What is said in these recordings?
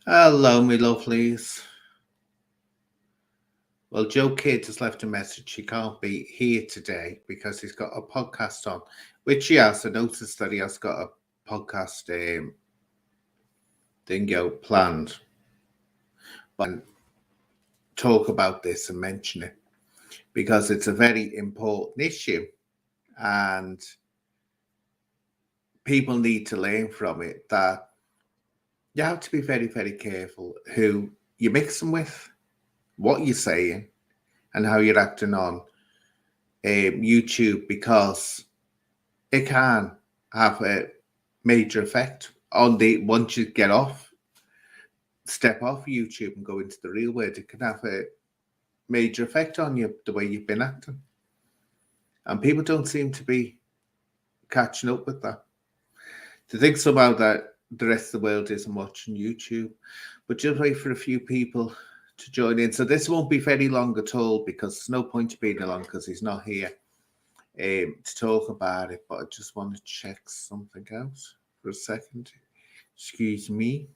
Hello, me lovelies. Well, Joe Kidd has left a message. He can't be here today because he's got a podcast on, which he has. I noticed that he has got a podcast dingo planned. But talk about this and mention it because it's a very important issue and people need to learn from it that you have to be very, very careful who you mix them with, what you're saying, and how you're acting on YouTube because it can have a major effect on the once you get off, step off YouTube and go into the real world. It can have a major effect on you the way you've been acting, and people don't seem to be catching up with that. To think somehow that the rest of the world isn't watching YouTube, but just wait for a few people to join in. So this won't be very long at all because there's no point to being long because he's not here to talk about it. But I just want to check something out for a second. Excuse me.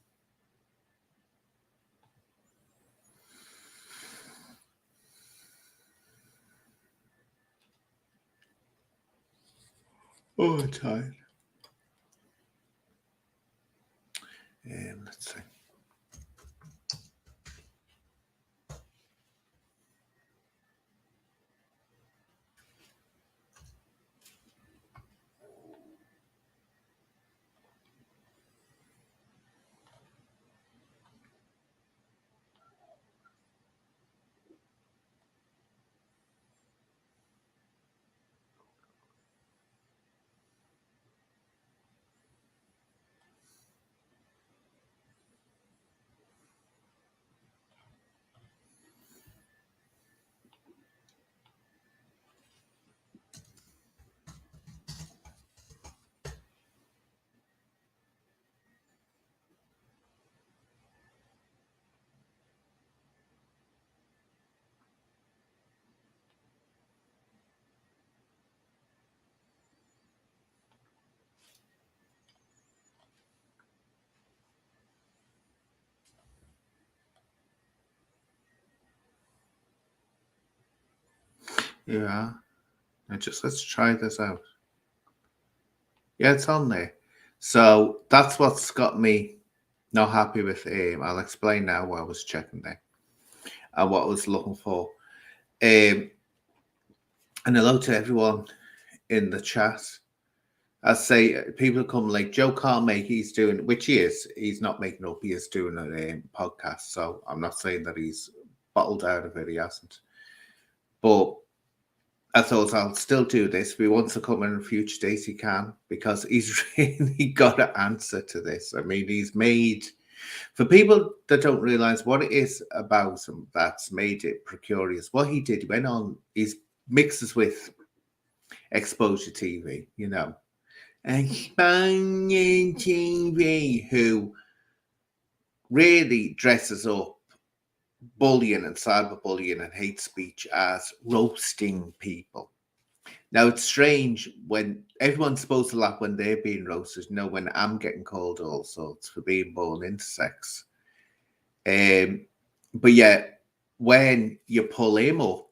Oh, I'm tired. Let's see. Yeah, let's try this out. Yeah, it's on there. So that's what's got me not happy with I'll explain now what I was checking there and what I was looking for. Um, and hello to everyone in the chat. I say people come like Joe can't make. He's doing, which he is. He's not making up. He is doing a podcast. So I'm not saying that he's bottled out of it. He hasn't. But I thought I'll still do this. If he wants to come in future days, he can because he's really got an answer to this. I mean, he's made for people that don't realize what it is about him that's made it precarious. What he did, he went on. He's mixes with exposure TV, exposure TV, who really dresses up bullying and cyberbullying and hate speech as roasting people. Now it's strange when everyone's supposed to laugh when they're being roasted. When I'm getting called all sorts for being born intersex. But yet when you pull him up,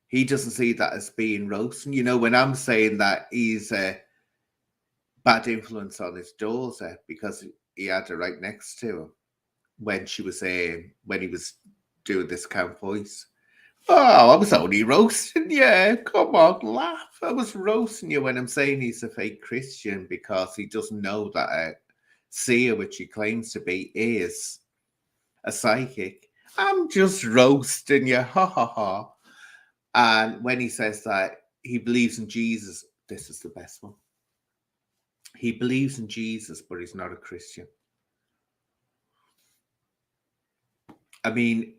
he doesn't see that as being roasting. When I'm saying that he's a bad influence on his daughter because he had her right next to him when she was when he was doing this camp voice. Oh, I was only roasting you. Come on, laugh. I was roasting you when I'm saying he's a fake Christian because he doesn't know that a seer, which he claims to be, is a psychic. I'm just roasting you. Ha ha ha. And when he says that he believes in Jesus, this is the best one. He believes in Jesus, but he's not a Christian. I mean,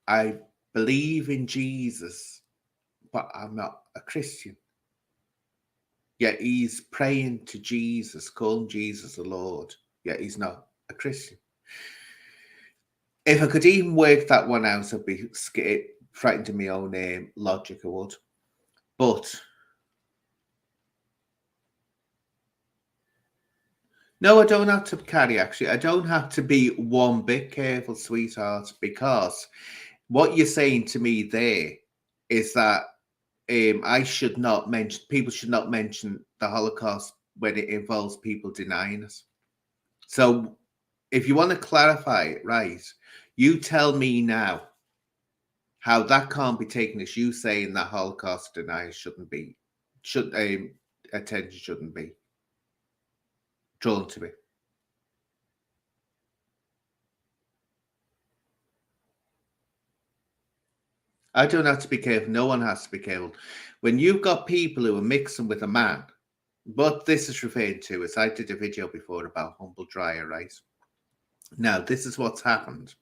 I believe in Jesus, but I'm not a Christian. Yet he's praying to Jesus, calling Jesus the Lord, yet he's not a Christian. If I could even work that one out, I'd be frightened of my own logic, I would. But No, I don't have to carry, actually. I don't have to be one bit careful, sweetheart, because what you're saying to me there is that I should not mention, people should not mention the Holocaust when it involves people denying it. So if you want to clarify it, right, you tell me now how that can't be taken as you saying that Holocaust deniers attention shouldn't be drawn to it. I don't have to be careful. No one has to be careful. When you've got people who are mixing with a man, what this is referred to is I did a video before about humble dryer, right? Now, this is what's happened.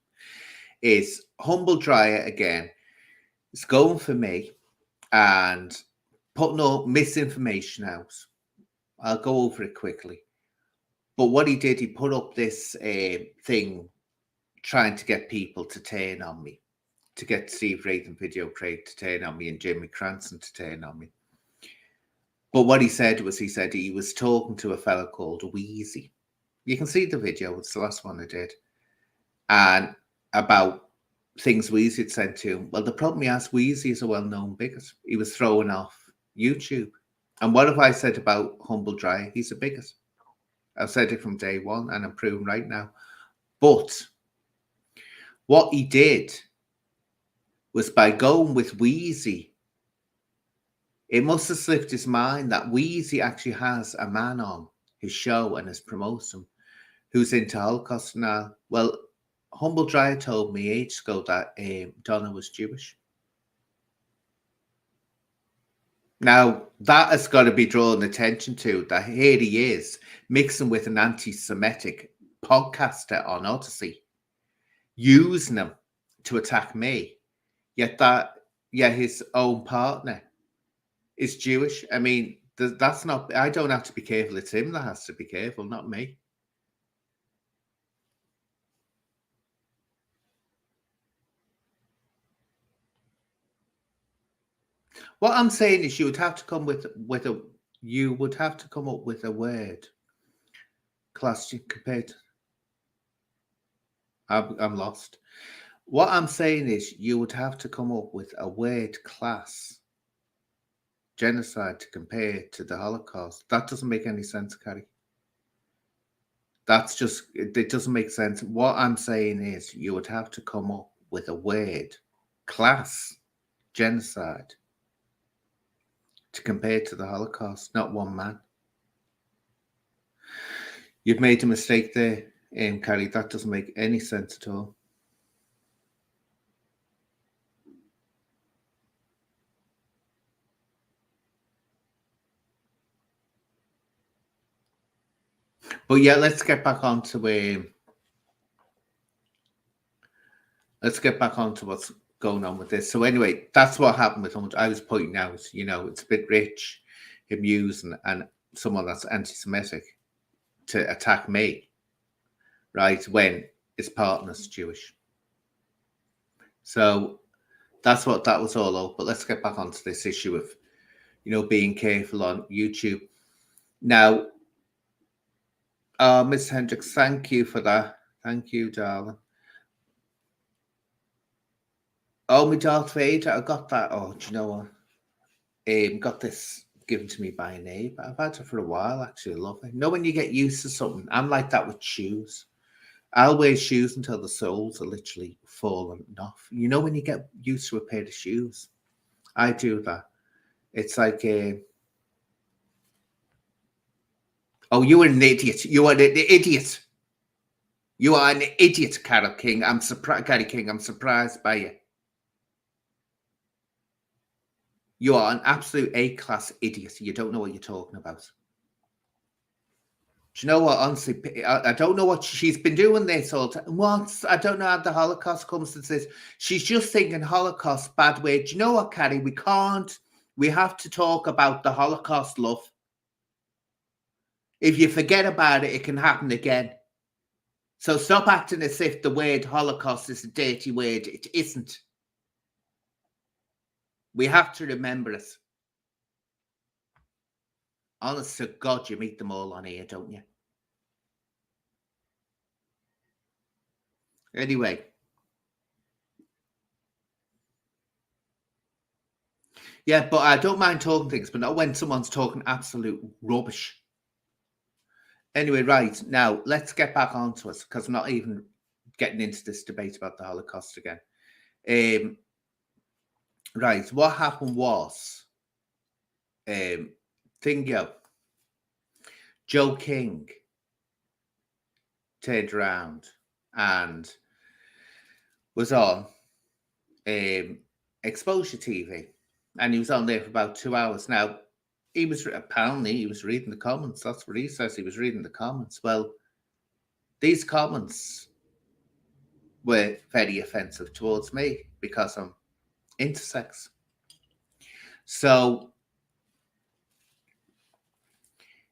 Is humble dryer again is going for me and putting all misinformation out. I'll go over it quickly. But what he did, he put up this thing trying to get people to turn on me, to get Steve Wraith and Video Craig to turn on me and Jimmy Cranston to turn on me. But what he said he was talking to a fellow called Wheezy. You can see the video, it's the last one I did. And about things Wheezy had sent to him. Well, the problem he has, Wheezy is a well-known bigot. He was thrown off YouTube. And what have I said about Humble Dry? He's a bigot. I've said it from day one and I'm proven right now. But what he did was by going with Wheezy, it must have slipped his mind that Wheezy actually has a man on his show and is promoting him who's into Holocaust now. Well, Humble Dryer told me ages ago that Donna was Jewish. Now, that has got to be drawn attention to, that here he is mixing with an anti-Semitic podcaster on Odyssey, using him to attack me. Yet his own partner is Jewish. I mean, that's not, I don't have to be careful. It's him that has to be careful, not me. What I'm saying is you would have to come you would have to come up with a word class compared. I'm lost. What I'm saying is you would have to come up with a word class genocide to compare to the Holocaust. That doesn't make any sense, Carrie. That's just, it doesn't make sense. What I'm saying is you would have to come up with a word class genocide to compare to the Holocaust, not one man. You've made a mistake there, Carrie. That doesn't make any sense at all. But yeah, let's get back onto what's going on with this. So anyway, that's what happened with him. I was pointing out, it's a bit rich, him using and someone that's anti-Semitic to attack me, right, when his partner's Jewish. So that's what that was all about. But let's get back onto this issue of, being careful on YouTube. Now, Miss Hendricks, thank you for that. Thank you, darling. Oh, my Darth Vader, I got that. Oh, do you know what? Got this given to me by a neighbour. I've had it for a while, actually. I love it. When you get used to something, I'm like that with shoes. I'll wear shoes until the soles are literally falling off. When you get used to a pair of shoes, I do that. It's like oh, you are an idiot. You are an idiot. You are an idiot, Carol King. I'm surprised, Carrie King. I'm surprised by you. You are an absolute A-class idiot. You don't know what you're talking about. Do you know what? Honestly, I don't know what she's been doing this all time. I don't know how the Holocaust comes to this. She's just thinking Holocaust, bad way. Do you know what, Carrie? We can't. We have to talk about the Holocaust, love. If you forget about it, it can happen again. So stop acting as if the word Holocaust is a dirty word. It isn't. We have to remember it. Honest to God, you meet them all on here, don't you? Anyway. Yeah, but I don't mind talking things, but not when someone's talking absolute rubbish. Anyway, right, now let's get back onto us because I'm not even getting into this debate about the Holocaust again. Right, what happened was Thingo, Joe King turned around and was on Exposure TV, and he was on there for about 2 hours. Now, he was reading the comments. That's what he says. He was reading the comments. Well, these comments were very offensive towards me because I'm intersex. So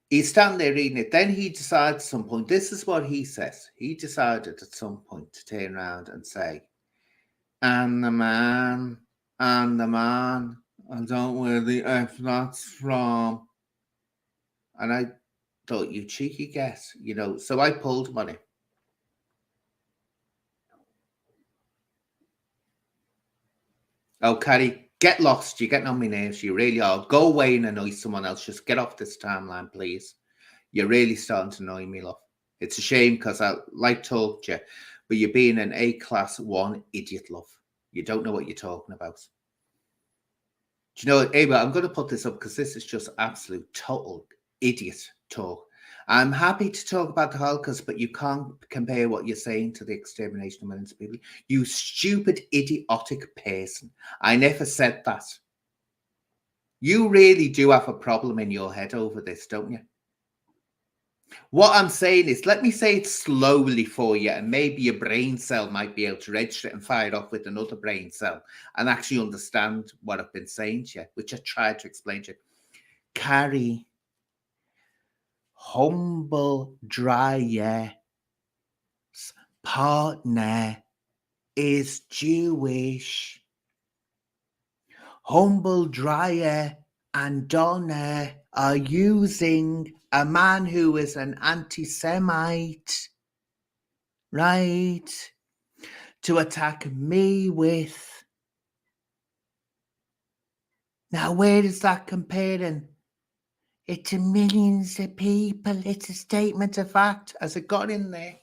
he's standing there reading it. Then he decides at some point, this is what he says. He decided at some point to turn around and say, and the man, I don't know where the F that's from. And I thought, you cheeky guess, so I pulled him on it. Oh, Carrie, get lost. You're getting on my nerves. You really are. Go away and annoy someone else. Just get off this timeline, please. You're really starting to annoy me, love. It's a shame because I like told you, but you're being an A-class 1 idiot, love. You don't know what you're talking about. Do you know what, Ava? I'm going to put this up because this is just absolute total idiot talk. I'm happy to talk about the Holocaust, but you can't compare what you're saying to the extermination of millions of people. You stupid, idiotic person. I never said that. You really do have a problem in your head over this, don't you? What I'm saying is, let me say it slowly for you, and maybe your brain cell might be able to register it and fire it off with another brain cell and actually understand what I've been saying to you, which I tried to explain to you. Carrie, humble Dreyer's partner is Jewish. Humble Dreyer and Donna are using a man who is an anti-Semite, right, to attack me with. Now, where is that comparing? It's to millions of people. It's a statement of fact. Has it got in there?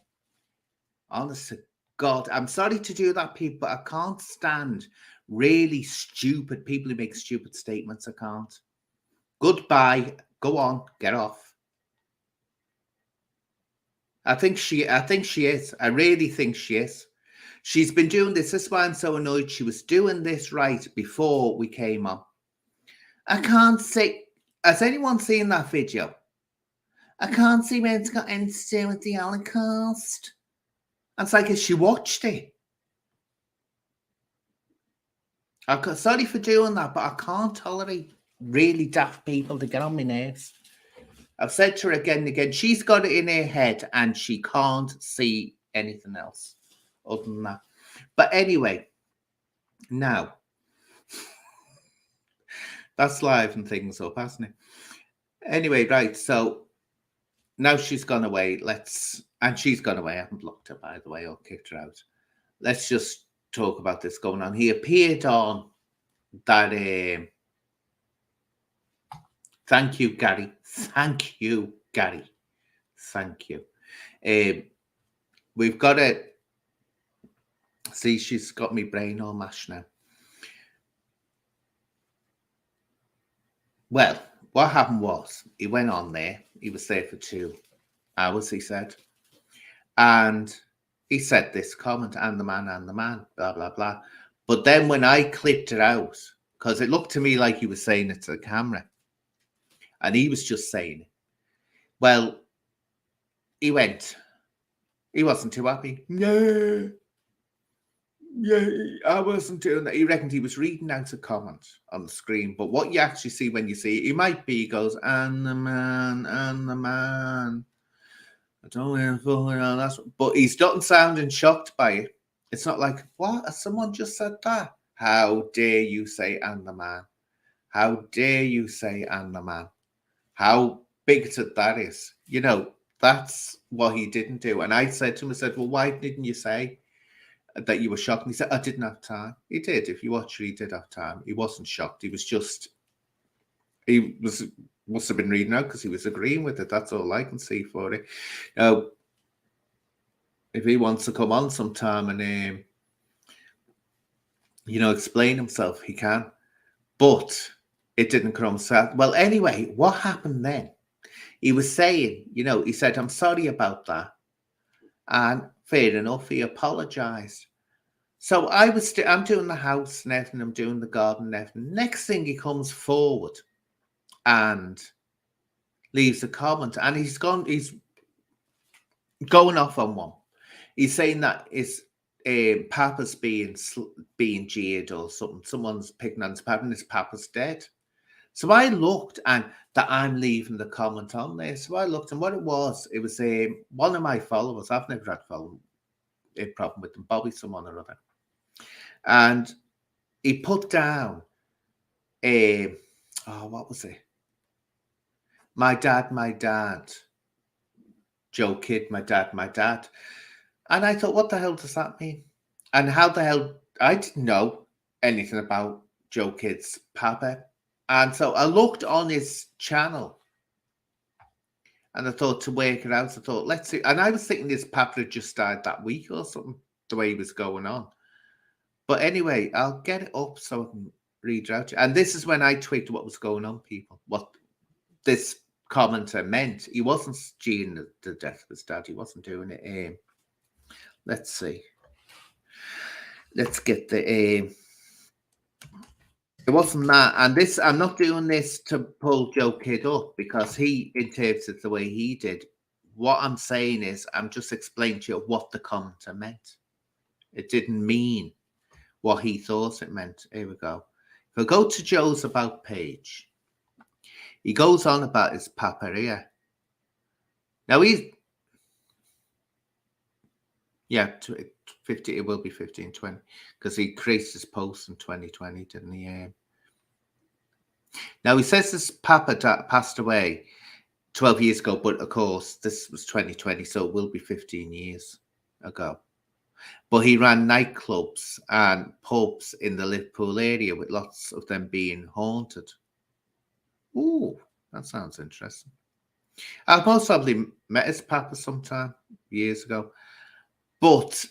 Honest to God, I'm sorry to do that, people, but I can't stand really stupid people who make stupid statements. I can't. Goodbye. Go on. Get off. I think she is. I really think she is. She's been doing this. This is why I'm so annoyed. She was doing this right before we came on. I can't see. Has anyone seen that video? I can't see where it's got anything to do with the Holocaust. It's like, has she watched it? Sorry for doing that, but I can't tolerate really daft people to get on my nerves. I've said to her again and again, she's got it in her head and she can't see anything else other than that. But anyway, now, that's liven things up, hasn't it? Anyway, right, so now she's gone away. And she's gone away. I haven't blocked her, by the way, or kicked her out. Let's just talk about this going on. He appeared on that. Thank you, Gary. Thank you, Gary. Thank you. We've got it. See, she's got me brain all mashed now. Well, what happened was he went on there. He was there for 2 hours, he said. And he said this comment, and the man, blah, blah, blah. But then when I clipped it out, because it looked to me like he was saying it to the camera, and he was just saying it. Well, he wasn't too happy. No. Yeah, I wasn't doing that. He reckoned he was reading out a comment on the screen. But what you actually see when you see it, he might be, he goes, and the man. I don't know. But he's not sounding shocked by it. It's not like, what? Someone just said that. How dare you say, and the man? How dare you say, and the man? How bigoted that is. That's what he didn't do. And I said to him, well, why didn't you say? that you were shocked. And he said, I didn't have time. He did. If you watch it, he did have time. He wasn't shocked. He was just, he was must have been reading out because he was agreeing with it. That's all I can see for it. Now, if he wants to come on sometime and explain himself, he can. But it didn't come out. Well, anyway, what happened then? He was saying, he said, I'm sorry about that. And fair enough, he apologized. So I'm doing the house and everything, I'm doing the garden and everything. Next thing, he comes forward and leaves a comment, and he's going off on one. He's saying that it's Papa's being jeered or something. Someone's picking on his Papa, and his Papa's dead. So I looked, and that I'm leaving the comment on there. So I looked, and what it was one of my followers. I've never had a problem with them, Bobby, someone or other. And he put down what was it? My dad. Joe Kidd, my dad. And I thought, what the hell does that mean? And how the hell, I didn't know anything about Joe Kidd's Papa. And so I looked on his channel and I thought to work it out. I thought, let's see. And I was thinking his Papa had just died that week or something, the way he was going on. But anyway, I'll get it up so I can read it out. And this is when I tweeted what was going on, people. What this commenter meant. He wasn't jeering the death of his dad. He wasn't doing it. Let's see. Let's get the it wasn't that. And this, I'm not doing this to pull Joe Kidd up because he interprets it the way he did. What I'm saying is I'm just explaining to you what the commenter meant. It didn't mean what he thought it meant. Here we go. If I go to Joe's About page, he goes on about his Papa here. Now he's 50. It will be 1520 because he created his post in 2020, didn't he? Now he says his Papa passed away 12 years ago, but of course this was 2020, so it will be 15 years ago. But he ran nightclubs and pubs in the Liverpool area, with lots of them being haunted. Ooh, that sounds interesting. I've most probably met his Papa sometime years ago. But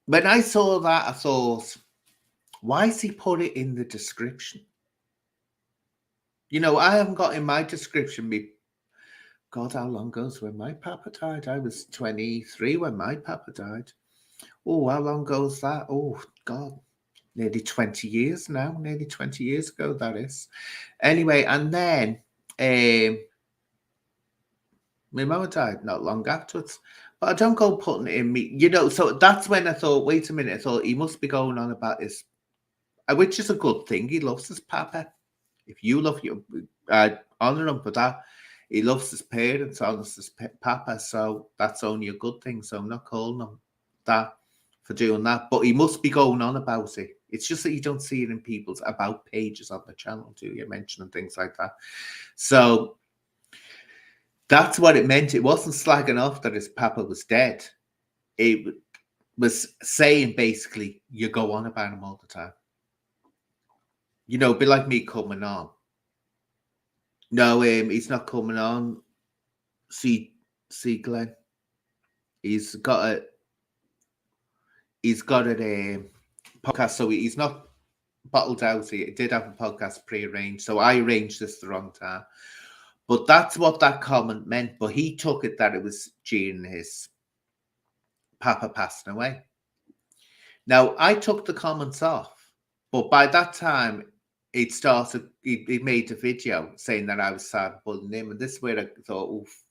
when I saw that, I thought, why has he put it in the description? I haven't got in my description, God, how long ago's when my Papa died? I was 23 when my Papa died. Oh, how long ago's that? Oh, God, nearly 20 years now. Nearly 20 years ago, that is. Anyway, and then my mother died not long afterwards. But I don't go putting it in me, so that's when I thought, wait a minute, I thought he must be going on about his, which is a good thing. He loves his Papa. If you love you, honor him for that. He loves his parents, honors his Papa, so that's only a good thing. So I'm not calling him that for doing that, but he must be going on about it. It's just that you don't see it in people's about pages on the channel, do you? Mentioning things like that. So that's what it meant. It wasn't slagging off that his Papa was dead. It was saying basically, you go on about him all the time. Be like me coming on. No, he's not coming on. See, Glenn. He's got a podcast, so he's not bottled out. He did have a podcast pre-arranged, so I arranged this the wrong time. But that's what that comment meant. But he took it that it was during his Papa passing away. Now, I took the comments off, but by that time, he made a video saying that I was cyberbullying him. And this is where I thought, oof.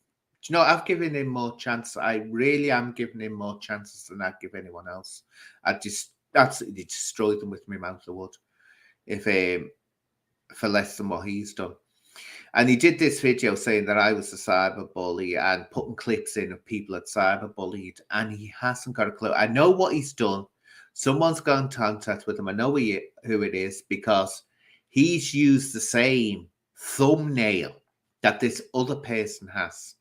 I've given him more chances. I really am giving him more chances than I'd give anyone else. I'd just absolutely destroyed them with my mouth of wood for less than what he's done. And he did this video saying that I was a cyberbully and putting clips in of people that cyberbullied, and he hasn't got a clue. I know what he's done. Someone's got in contact with him. I know who it is because he's used the same thumbnail that this other person has.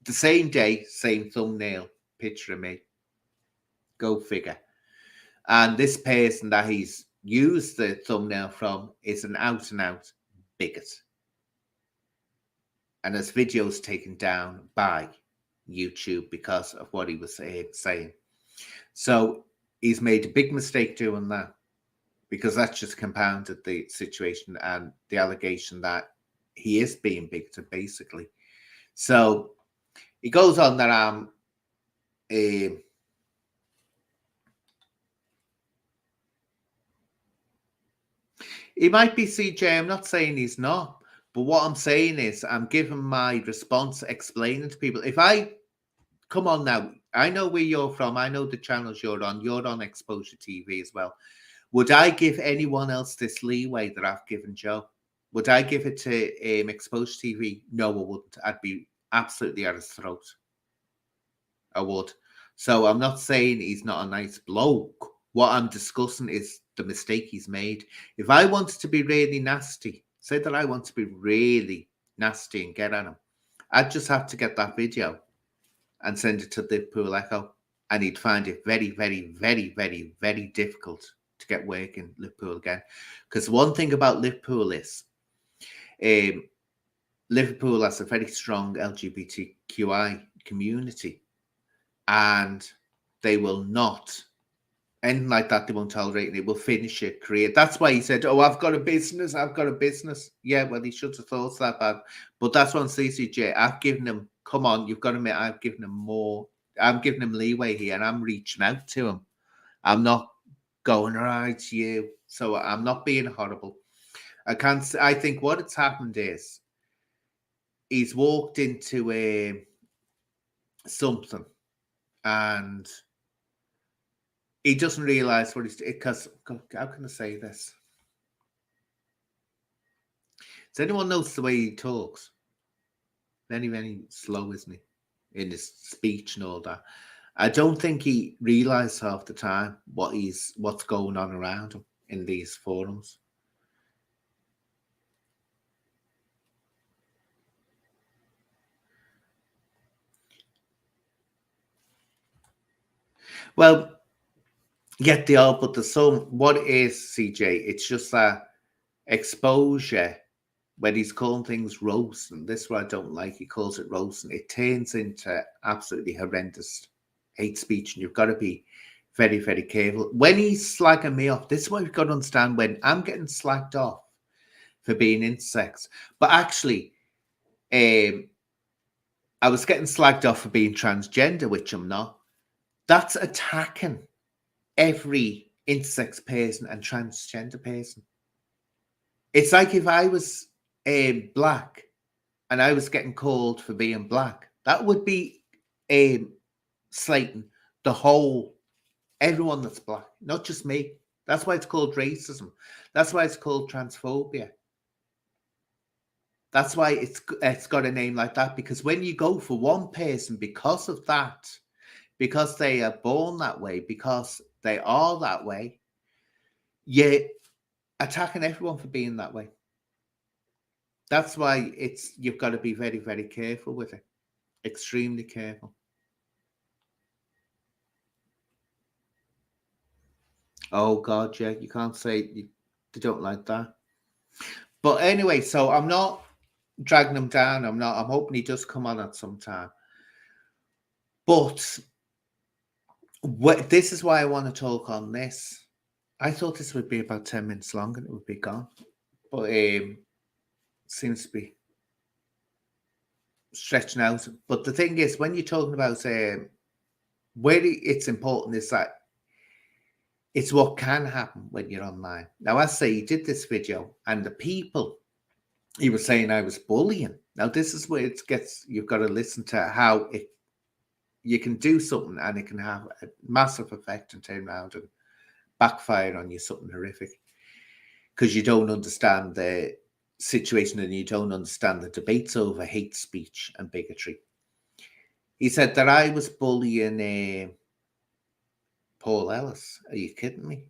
The same day, same thumbnail picture of me. Go figure. And this person that he's used the thumbnail from is an out and out bigot. And his videos taken down by YouTube because of what he was saying. So he's made a big mistake doing that, because that's just compounded the situation and the allegation that he is being bigoted, basically. So he goes on that he might be CJ. I'm not saying he's not, but what I'm saying is I'm giving my response, explaining to people. If I come on now, I know where you're from. I know the channels you're on. You're on Exposure TV as well. Would I give anyone else this leeway that I've given Joe? Would I give it to Exposure TV? No, I wouldn't. I'd be absolutely at his throat. I would. So I'm not saying he's not a nice bloke. What I'm discussing is the mistake he's made. If I wanted to be really nasty, say that I want to be really nasty and get at him, I'd just have to get that video and send it to Liverpool Echo, and he'd find it very, very, very, very, very difficult to get work in Liverpool again. Because one thing about Liverpool is Liverpool has a very strong LGBTQI community, and they will not, anything like that, they won't tolerate, and it will finish your career. That's why he said, oh, I've got a business. Yeah, well, he should have thought that bad. But that's what CCJ, I've given him, come on, you've got to admit, I've given him more. I'm giving him leeway here, and I'm reaching out to him. I'm not going, all right, you. So I'm not being horrible. I think what has happened is he's walked into something, and he doesn't realize what he's doing. Because how can I say this? Does anyone notice the way he talks? Very, very slow, isn't he? In his speech and all that. I don't think he realizes half the time what's going on around him in these forums. Well, yet they are, but there's some. What it is, CJ? It's just that exposure when he's calling things roasting. This is what I don't like. He calls it roasting. It turns into absolutely horrendous hate speech, and you've got to be very, very careful. When he's slagging me off, this is what you've got to understand. When I'm getting slagged off for being intersex, but actually, I was getting slagged off for being transgender, which I'm not. That's attacking every intersex person and transgender person. It's like if I was black and I was getting called for being black, that would be slating the whole, everyone that's black, not just me. That's why it's called racism. That's why it's called transphobia. That's why it's got a name like that, because when you go for one person because of that, because they are born that way, because they are that way, you're attacking everyone for being that way. That's why you've got to be very, very careful with it. Extremely careful. Oh God, yeah, you can't say they don't like that. But anyway, so I'm not dragging him down. I'm hoping he does come on at some time. But this is why I want to talk on this. I thought this would be about 10 minutes long and it would be gone. But seems to be stretching out. But the thing is, when you're talking about where it's important is that it's what can happen when you're online. Now, I say he did this video, and the people he was saying I was bullying. Now, this is where it gets. You've got to listen to how you can do something, and it can have a massive effect and turn around and backfire on you, something horrific, because you don't understand the situation and you don't understand the debates over hate speech and bigotry. He said that I was bullying Paul Ellis. Are you kidding me?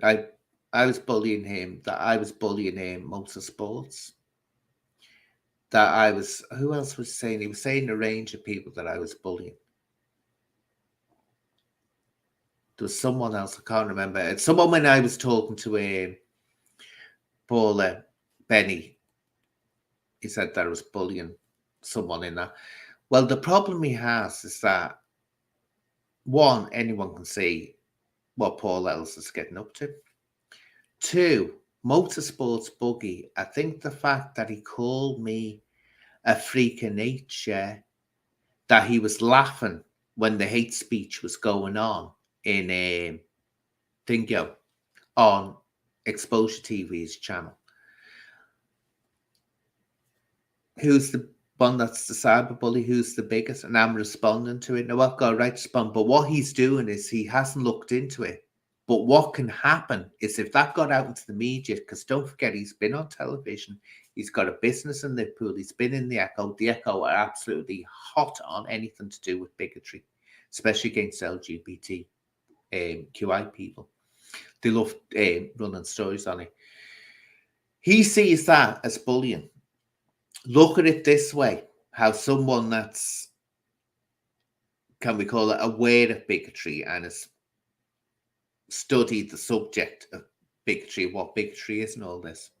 I was bullying him. That I was bullying him motorsports. That I was. Who else was saying? He was saying a range of people that I was bullying. There was someone else, I can't remember. It's someone when I was talking to Paula Benny, he said that I was bullying someone in that. Well, the problem he has is that, one, anyone can see what Paul Ellis is getting up to. Two, motorsports buggy. I think the fact that he called me a freak of nature, that he was laughing when the hate speech was going on in Dingo on Exposure TV's channel. Who's the one that's the cyberbully? Who's the biggest? And I'm responding to it. Now I've got a right to respond, but what he's doing is he hasn't looked into it. But what can happen is if that got out into the media, because don't forget, he's been on television, he's got a business in Liverpool, he's been in the Echo. The Echo are absolutely hot on anything to do with bigotry, especially against LGBTQI people. They love running stories on it. He sees that as bullying. Look at it this way, how someone that's, can we call it, aware of bigotry and has studied the subject of bigotry, what bigotry is and all this.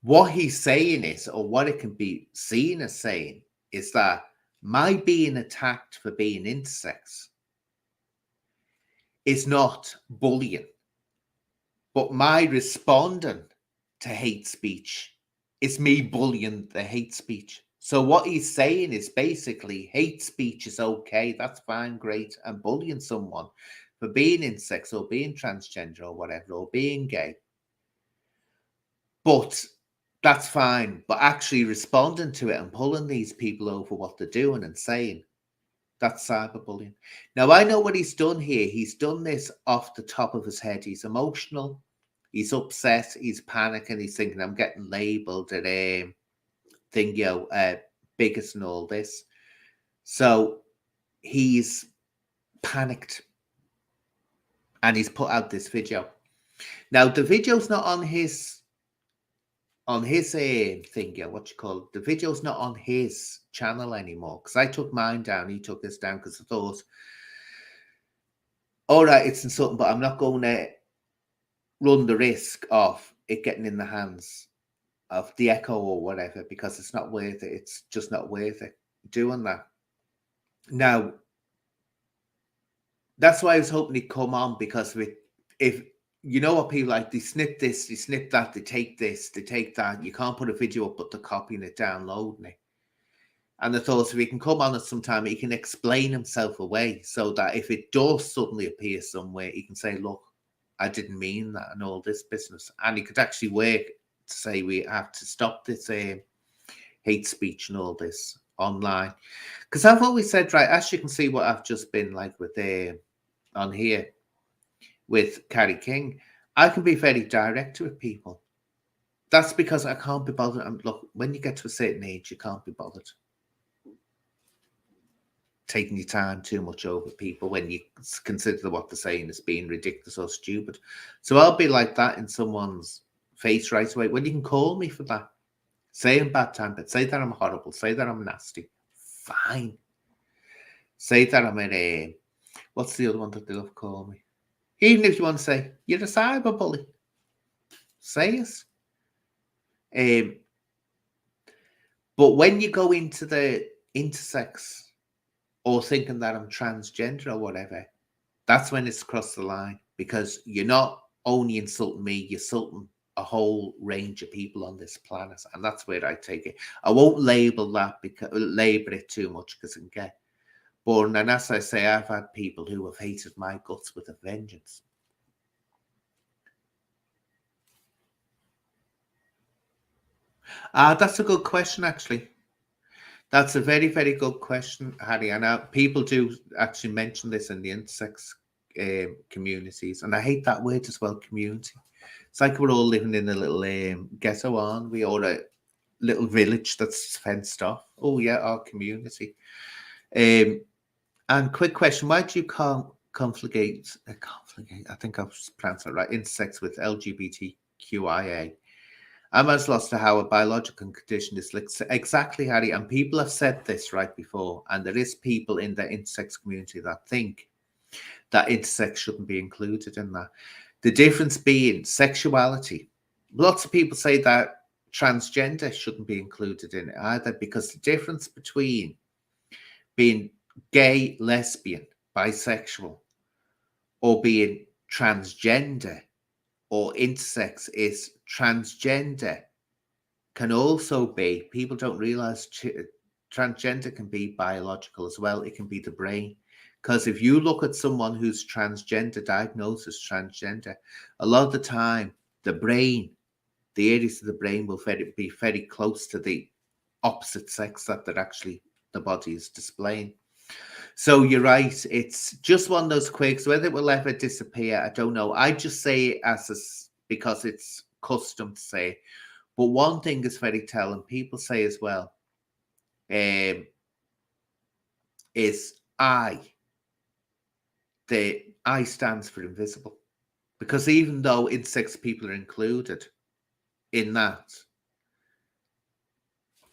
What he's saying is, or what it can be seen as saying, is that my being attacked for being intersex is not bullying, but my responding to hate speech is me bullying the hate speech. So what he's saying is basically hate speech is okay, that's fine, great, and bullying someone for being intersex or being transgender or whatever, or being gay, but that's fine. But actually responding to it and pulling these people over what they're doing and saying, that's cyberbullying. Now, I know what he's done here. He's done this off the top of his head. He's emotional. He's upset. He's panicking. He's thinking, I'm getting labelled at bigots and all this. So he's panicked. And he's put out this video. Now, the video's not on his the video's not on his channel anymore, because I took mine down, he took his down, because I thought, all right, it's insulting, but I'm not going to run the risk of it getting in the hands of the Echo or whatever, because it's not worth it. It's just not worth it doing that. Now, that's why I was hoping he'd come on, because if you know what people like, they snip this, they snip that, they take this, they take that. You can't put a video up, but they're copying it, downloading it. And I thought if he can come on at some time, he can explain himself away, so that if it does suddenly appear somewhere, he can say, look, I didn't mean that and all this business. And he could actually work to say we have to stop this hate speech and all this online. Because I've always said, right, as you can see what I've just been like with on here, with Carrie King, I can be very direct with people. That's because I can't be bothered. And look, when you get to a certain age, you can't be bothered taking your time too much over people when you consider what they're saying as being ridiculous or stupid. So I'll be like that in someone's face right away. When you can call me for that, say I'm bad tempered, say that I'm horrible, say that I'm nasty, fine. Say that I'm in what's the other one that they love call me? Even if you want to say, you're a cyberbully, say it. But when you go into the intersex or thinking that I'm transgender or whatever, that's when it's crossed the line, because you're not only insulting me, you're insulting a whole range of people on this planet. And that's where I take it. I won't label it too much, because it can get boring. And as I say, I've had people who have hated my guts with a vengeance. That's a good question, actually. That's a very, very good question, Harry. And people do actually mention this in the intersex communities. And I hate that word as well, community. It's like we're all living in a little ghetto, aren't we? Or a little village that's fenced off. Oh, yeah, our community. And quick question, why do you confligate, I think I've pronounced that right, intersex with LGBTQIA? I'm as lost to how a biological condition is exactly, Harry, and people have said this right before, and there is people in the intersex community that think that intersex shouldn't be included in that. The difference being sexuality. Lots of people say that transgender shouldn't be included in it either, because the difference between being gay, lesbian, bisexual, or being transgender or intersex is transgender can also be, people don't realize transgender can be biological as well. It can be the brain. Because if you look at someone who's transgender, diagnosed as transgender, a lot of the time, the brain, the areas of the brain will be very close to the opposite sex that they're actually, the body is displaying. So you're right. It's just one of those quirks. Whether it will ever disappear, I don't know. I just say it because it's custom to say. But one thing is very telling. People say as well, is I. The I stands for invisible, because even though intersex people are included in that,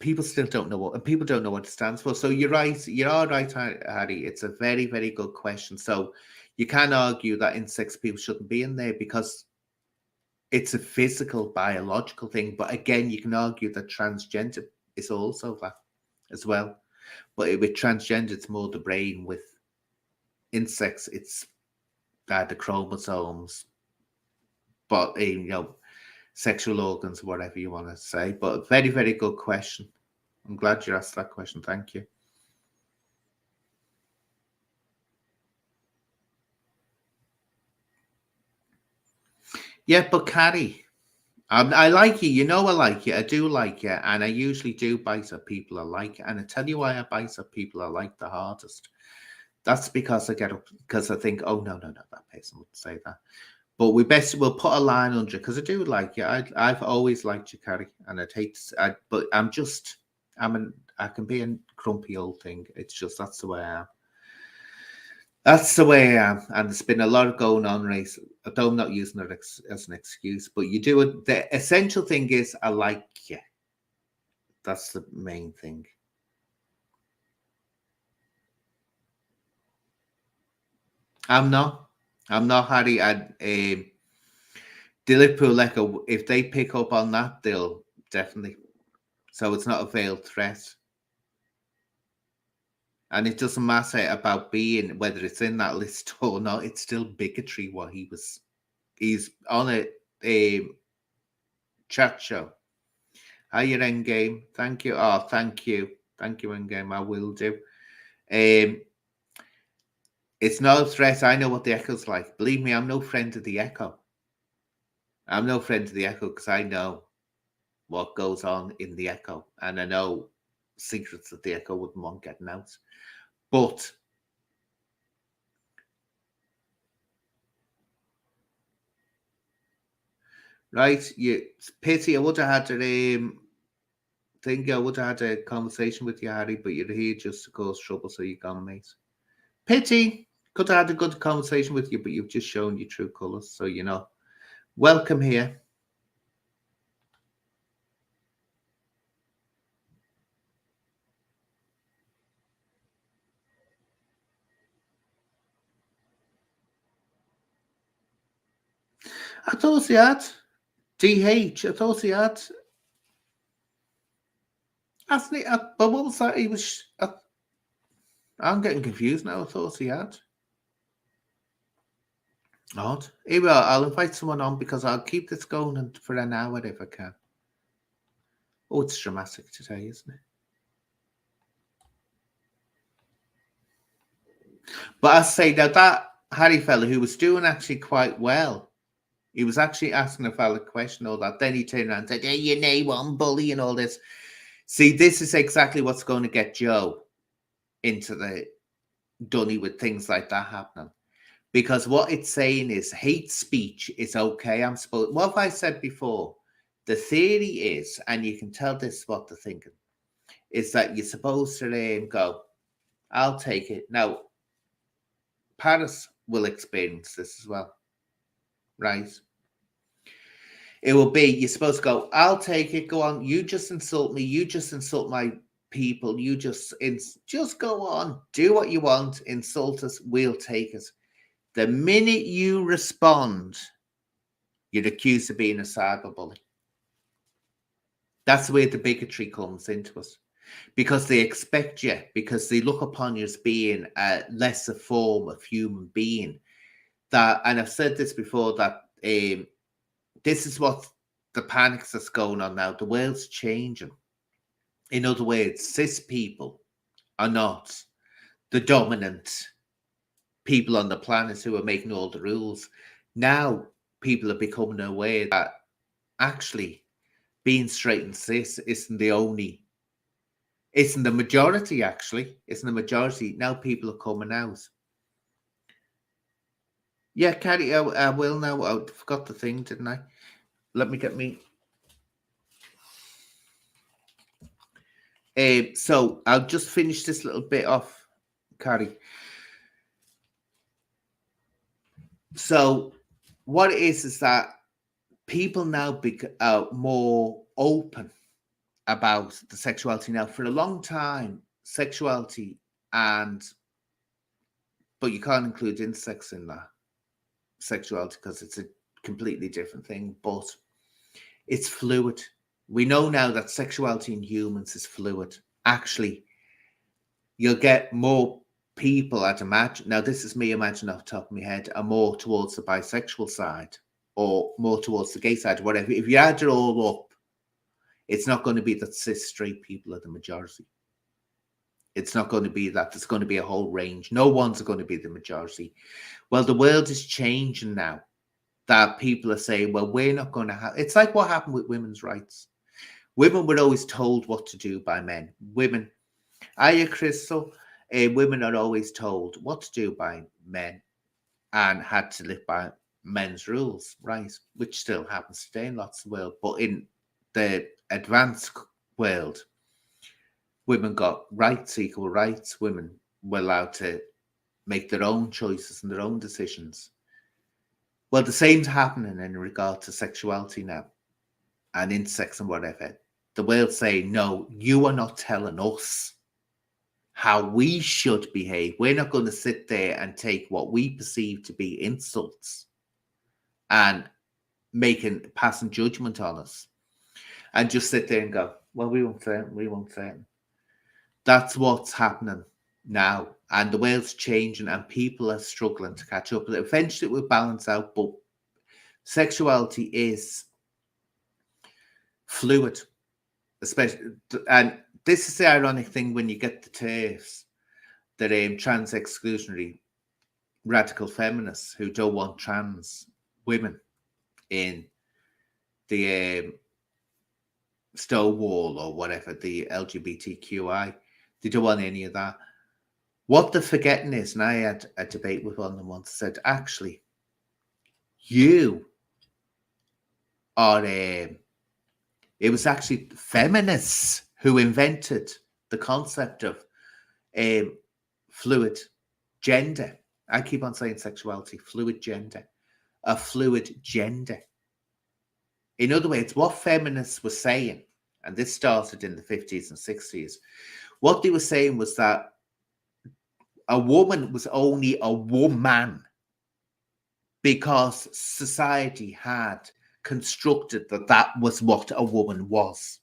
people still don't know what, and people don't know what it stands for. So you're right. You are right, Harry. It's a very, very good question. So you can argue that intersex people shouldn't be in there because it's a physical, biological thing. But again, you can argue that transgender is also that as well. But with transgender, it's more the brain. With intersex, it's the chromosomes, but sexual organs, whatever you want to say. But very, very good question. I'm glad you asked that question. Thank you. Yeah, but Carrie, I like you. You know I like you. I do like you. And I usually do bite at people I like. And I tell you why I bite at people I like the hardest. That's because I get up, because I think, oh, no, that person would say that. But we'll put a line under it, because I do like you. I've always liked you, Carrie. And I'd hate to, but I can be a grumpy old thing. It's just, that's the way I am. That's the way I am. And there's been a lot of going on recently. Although I'm not using it as an excuse, but you do it. The essential thing is I like you. That's the main thing. I'm not, Harry. The Liverpool Echo, if they pick up on that, they'll definitely. So it's not a veiled threat. And it doesn't matter about being, whether it's in that list or not, it's still bigotry what he's on a chat show. Hi, your Endgame. Thank you. Oh, thank you. Thank you, Endgame. I will do. It's no threat. I know what the Echo's like. Believe me, I'm no friend of the Echo. I'm no friend of the Echo because I know what goes on in the Echo. And I know secrets that the Echo wouldn't want getting out. But right, pity I would have had think I would have had a conversation with you, Harry, but you're here just to cause trouble, so you're gone, mate. Pity. Could have had a good conversation with you, but you've just shown your true colours, so welcome here. I thought he had DH. I thought he had. Hasn't he? But what was that? He was. I'm getting confused now. I thought he had. Odd. Here we are. I'll invite someone on because I'll keep this going for an hour if I can. Oh, it's dramatic today, isn't it? But I say now that Harry fella who was doing actually quite well, he was actually asking a valid question, all that. Then he turned around and said, hey, you know, one bully and all this. See, this is exactly what's going to get Joe into the dunny with things like that happening. Because what it's saying is hate speech is okay. What have I said before? The theory is, and you can tell this is what they're thinking, is that you're supposed to go, I'll take it. Now, Paris will experience this as well, right? It will be, you're supposed to go, I'll take it, go on, you just insult me, you just insult my people, you just go on, do what you want, insult us, we'll take it. The minute you respond, you're accused of being a cyberbully. That's where the bigotry comes into it. Because they expect you, because they look upon you as being a lesser form of human being. That, and I've said this before, that this is what the panics that's going on now. The world's changing. In other words, cis people are not the dominant people on the planet who are making all the rules. Now people are becoming aware that actually being straight and cis isn't the majority, actually. Isn't the majority. Now people are coming out. Yeah, Carrie, I will now. I forgot the thing, didn't I? Let me get me. So I'll just finish this little bit off, Carrie. So what it is that people now are more open about the sexuality now. For a long time, sexuality but you can't include intersex in that sexuality because it's a completely different thing, but it's fluid. We know now that sexuality in humans is fluid. Actually, you'll get more people, I'd imagine. Now, this is me imagining off the top of my head, are more towards the bisexual side or more towards the gay side, whatever. If you add it all up, it's not going to be that cis straight people are the majority. It's not going to be that. There's going to be a whole range. No one's going to be the majority. Well, the world is changing now, that people are saying, well, we're not going to have... It's like what happened with women's rights. Women were always told what to do by men. Women, are you, Crystal? Women are always told what to do by men and had to live by men's rules, right? Which still happens today in lots of the world. But in the advanced world, women got rights, equal rights. Women were allowed to make their own choices and their own decisions. Well, the same's happening in regard to sexuality now and intersex and whatever. The world's saying, no, you are not telling us how we should behave. We're not going to sit there and take what we perceive to be insults and passing judgment on us and just sit there and go, well, we won't say it, we won't say it. That's what's happening now. And the world's changing and people are struggling to catch up. Eventually it will balance out, but sexuality is fluid, especially. And this is the ironic thing when you get the TERFs, that trans exclusionary radical feminists who don't want trans women in the Stonewall or whatever, the LGBTQI. They don't want any of that. What they're forgetting is, and I had a debate with one of them once, said, actually, you are it was actually feminists who invented the concept of fluid gender. I keep on saying sexuality, fluid gender, a fluid gender. In other words, what feminists were saying, and this started in the 50s and 60s, what they were saying was that a woman was only a woman because society had constructed that was what a woman was,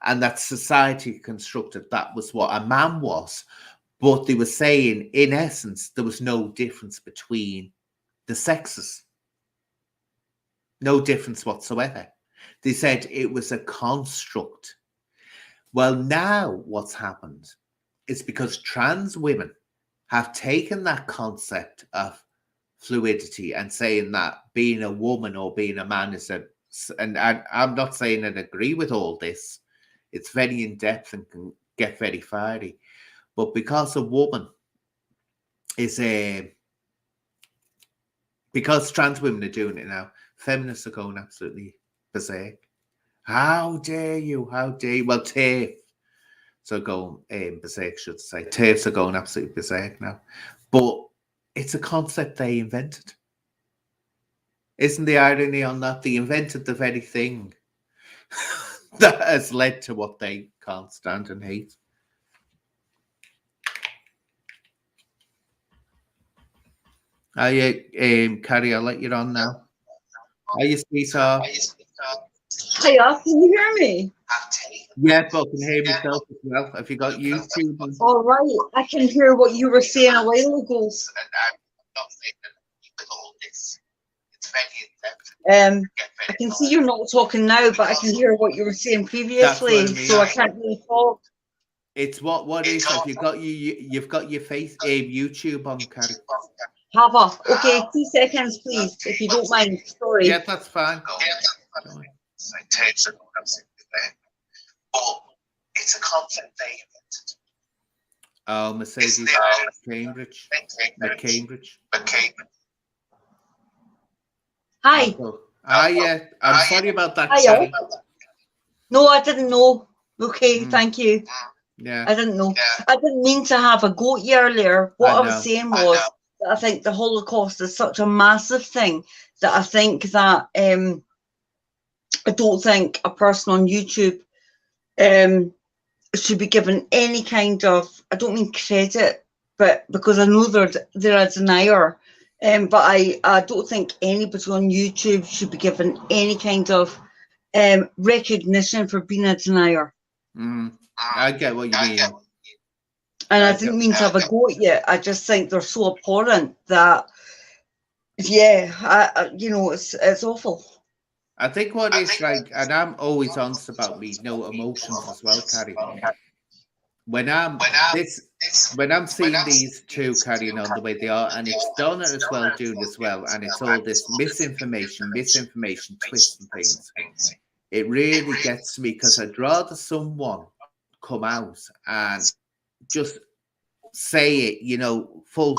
and that society constructed that was what a man was. But they were saying, in essence, there was no difference between the sexes. No difference whatsoever. They said it was a construct. Well, now what's happened is because trans women have taken that concept of fluidity and saying that being a woman or being a man is and I'm not saying I agree with all this. It's very in-depth and can get very fiery. But because a woman is because trans women are doing it now, feminists are going absolutely berserk. How dare you? How dare you? Well, TERF. So going berserk, should say. TERFs are going absolutely berserk now. But it's a concept they invented. Isn't the irony on that? They invented the very thing that has led to what they can't stand and hate. Are you, Carrie? I'll let you on now. Are you, sweetheart? Hiya, can you hear me? Yeah, but I can hear myself as well. Have you got YouTube on? All right, I can hear what you were saying a while ago. I can see you're not talking now, but I can hear what you were saying That's what previously, I so I mean. can't really talk. It's what is? Have you got you've got your face YouTube on, Carrie? Hava, okay, 2 seconds, please, if you don't mind. Yeah, Sorry. that's fine. Don't worry. Oh, Mercedes, Cambridge, McCambridge. Hi. I'm sorry about that, Hiya. Carrie. No, I didn't know. Okay, Mm, thank you. yeah, I didn't know. I didn't mean to have a go at you earlier. I What I was know. saying was that I think the Holocaust is such a massive thing that I think that I don't think a person on YouTube should be given any kind of, I don't mean credit, but because I know they're a denier. But I don't think anybody on YouTube should be given any kind of recognition for being a denier. I get what you mean. And I didn't mean to have a go at you. I just think they're so abhorrent that, yeah, it's awful. I think what is like, and I'm always honest about me, no emotions as well, Carrie. When I'm when I'm seeing these two carrying on the way they are, and it's Donna as well doing as well, and it's all this misinformation, twists and things. It really gets me because I'd rather someone come out and just say it, full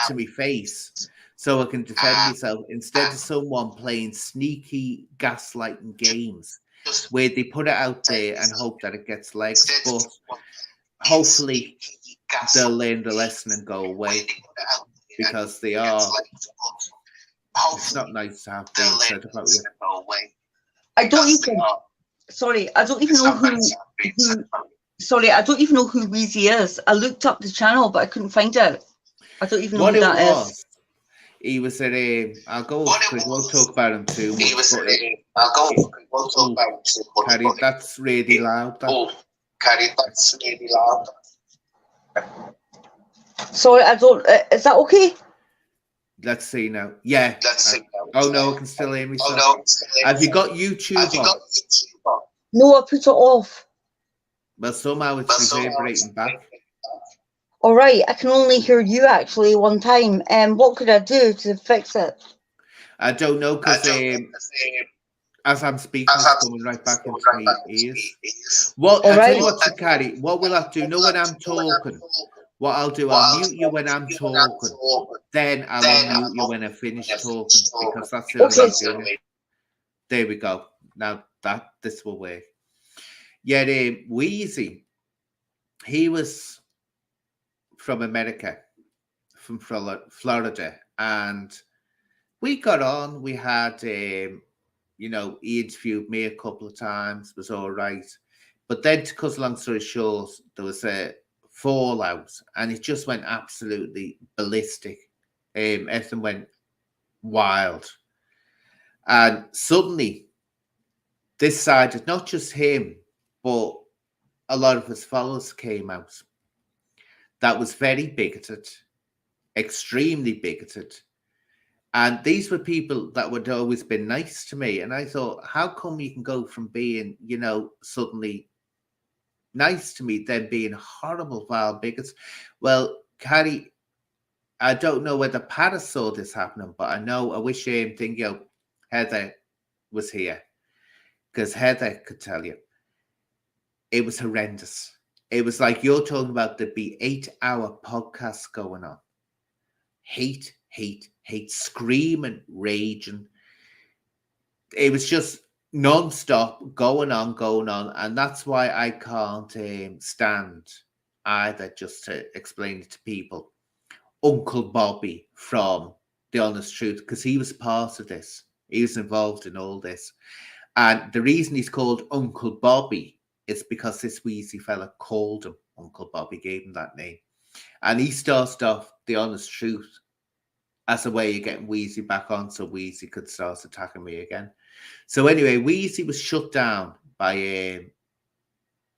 to me face, so I can defend myself instead of someone playing sneaky gaslighting games where they put it out there and hope that it gets legs, but hopefully they'll learn the lesson and go away because they are. It's not nice to have things said about you. I don't even. Sorry, I don't even know who. Sorry, I don't even know who Weezy is. I looked up the channel, but I couldn't find it. I don't even know What who it that is. was, he was at a. I'll go off quick. Won't talk about him too much. Carrie, that's really loud. Sorry, I don't. Is that okay? Let's see now. Yeah. Oh no, I can still hear myself. Have you got YouTube on? No, I put it off. Well, somehow it's reverberating back. All right, I can only hear you actually one time. What could I do to fix it? I don't know because as I'm speaking, it's coming right back into my ears. Well, I'll tell you what, Carrie. What will I do? Know when I'm talking? What I'll do, I'll mute you when I'm talking. Then I'll unmute you when I finish talking because that's the only way of doing it. There we go. Now this will work. Yeah, Wheezy, he was from America, from Florida, and we got on. We had, he interviewed me a couple of times, was all right. But then, to cut a long story short, there was a fallout, and it just went absolutely ballistic. Everything went wild, and suddenly decided not just him, but a lot of his followers came out. That was very bigoted, extremely bigoted. And these were people that would always been nice to me. And I thought, how come you can go from being, suddenly nice to me, then being horrible, vile bigots? Well, Carrie, I don't know whether Paris saw this happening, but I wish Heather was here because Heather could tell you it was horrendous. It was like you're talking about there'd be 8-hour podcasts going on. Hate, screaming, raging. It was just non-stop, going on. And that's why I can't stand either, just to explain it to people. Uncle Bobby from The Honest Truth, because he was part of this. He was involved in all this. And the reason he's called Uncle Bobby is because this Wheezy fella called him Uncle Bobby, gave him that name. And he started off The Honest Truth as a way of getting Wheezy back on so Wheezy could start attacking me again. So anyway, Wheezy was shut down by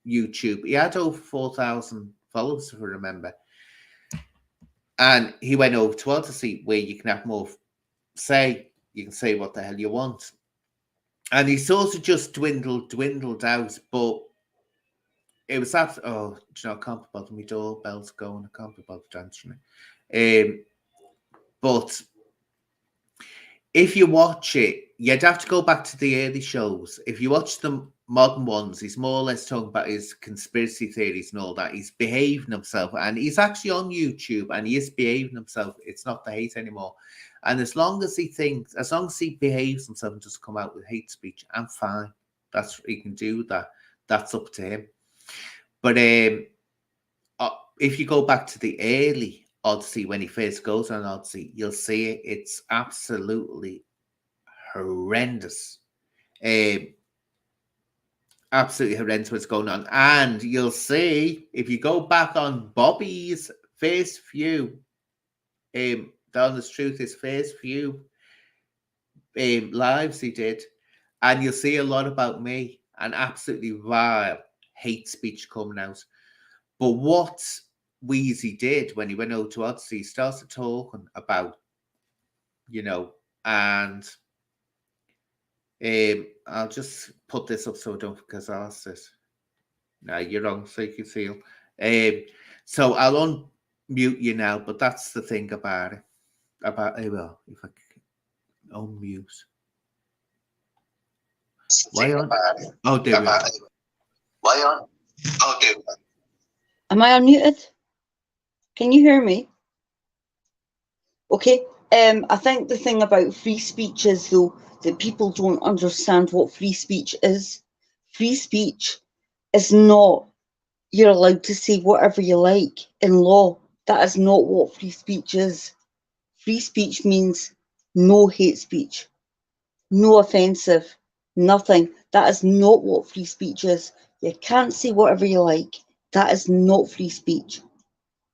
YouTube. He had over 4,000 followers, if I remember. And he went over to Odyssey, where you can have more say. You can say what the hell you want. And he sort of just dwindled out. But it was that, oh, you know, I can't be bothered. My doorbell's going. I can't be bothered answering it. But if you watch it, you'd have to go back to the early shows. If you watch the modern ones, he's more or less talking about his conspiracy theories and all that. He's behaving himself, and he's actually on YouTube, and he is behaving himself. It's not the hate anymore. And as long as he behaves himself and doesn't come out with hate speech, I'm fine. He can do that. That's up to him. But if you go back to the early Odyssey, when he first goes on Odyssey, you'll see it. It's absolutely horrendous. Absolutely horrendous what's going on. And you'll see, if you go back on Bobby's first few, The Honest Truth, his first few lives he did, and you'll see a lot about me and absolutely vile hate speech coming out. But what Wheezy did when he went over to Odyssey, he started talking about, you know, and I'll just put this up so I don't forget I asked this. No, you're wrong, so you can feel. So I'll unmute you now, but that's the thing about it. Well, if I can unmute. Why on? Oh, there we go. Why on? Oh, there we go. Am I unmuted? Can you hear me? Okay. I think the thing about free speech is, though, that people don't understand what free speech is. Free speech is not you're allowed to say whatever you like in law. That is not what free speech is. Free speech means no hate speech, no offensive, nothing. That is not what free speech is. You can't say whatever you like. That is not free speech.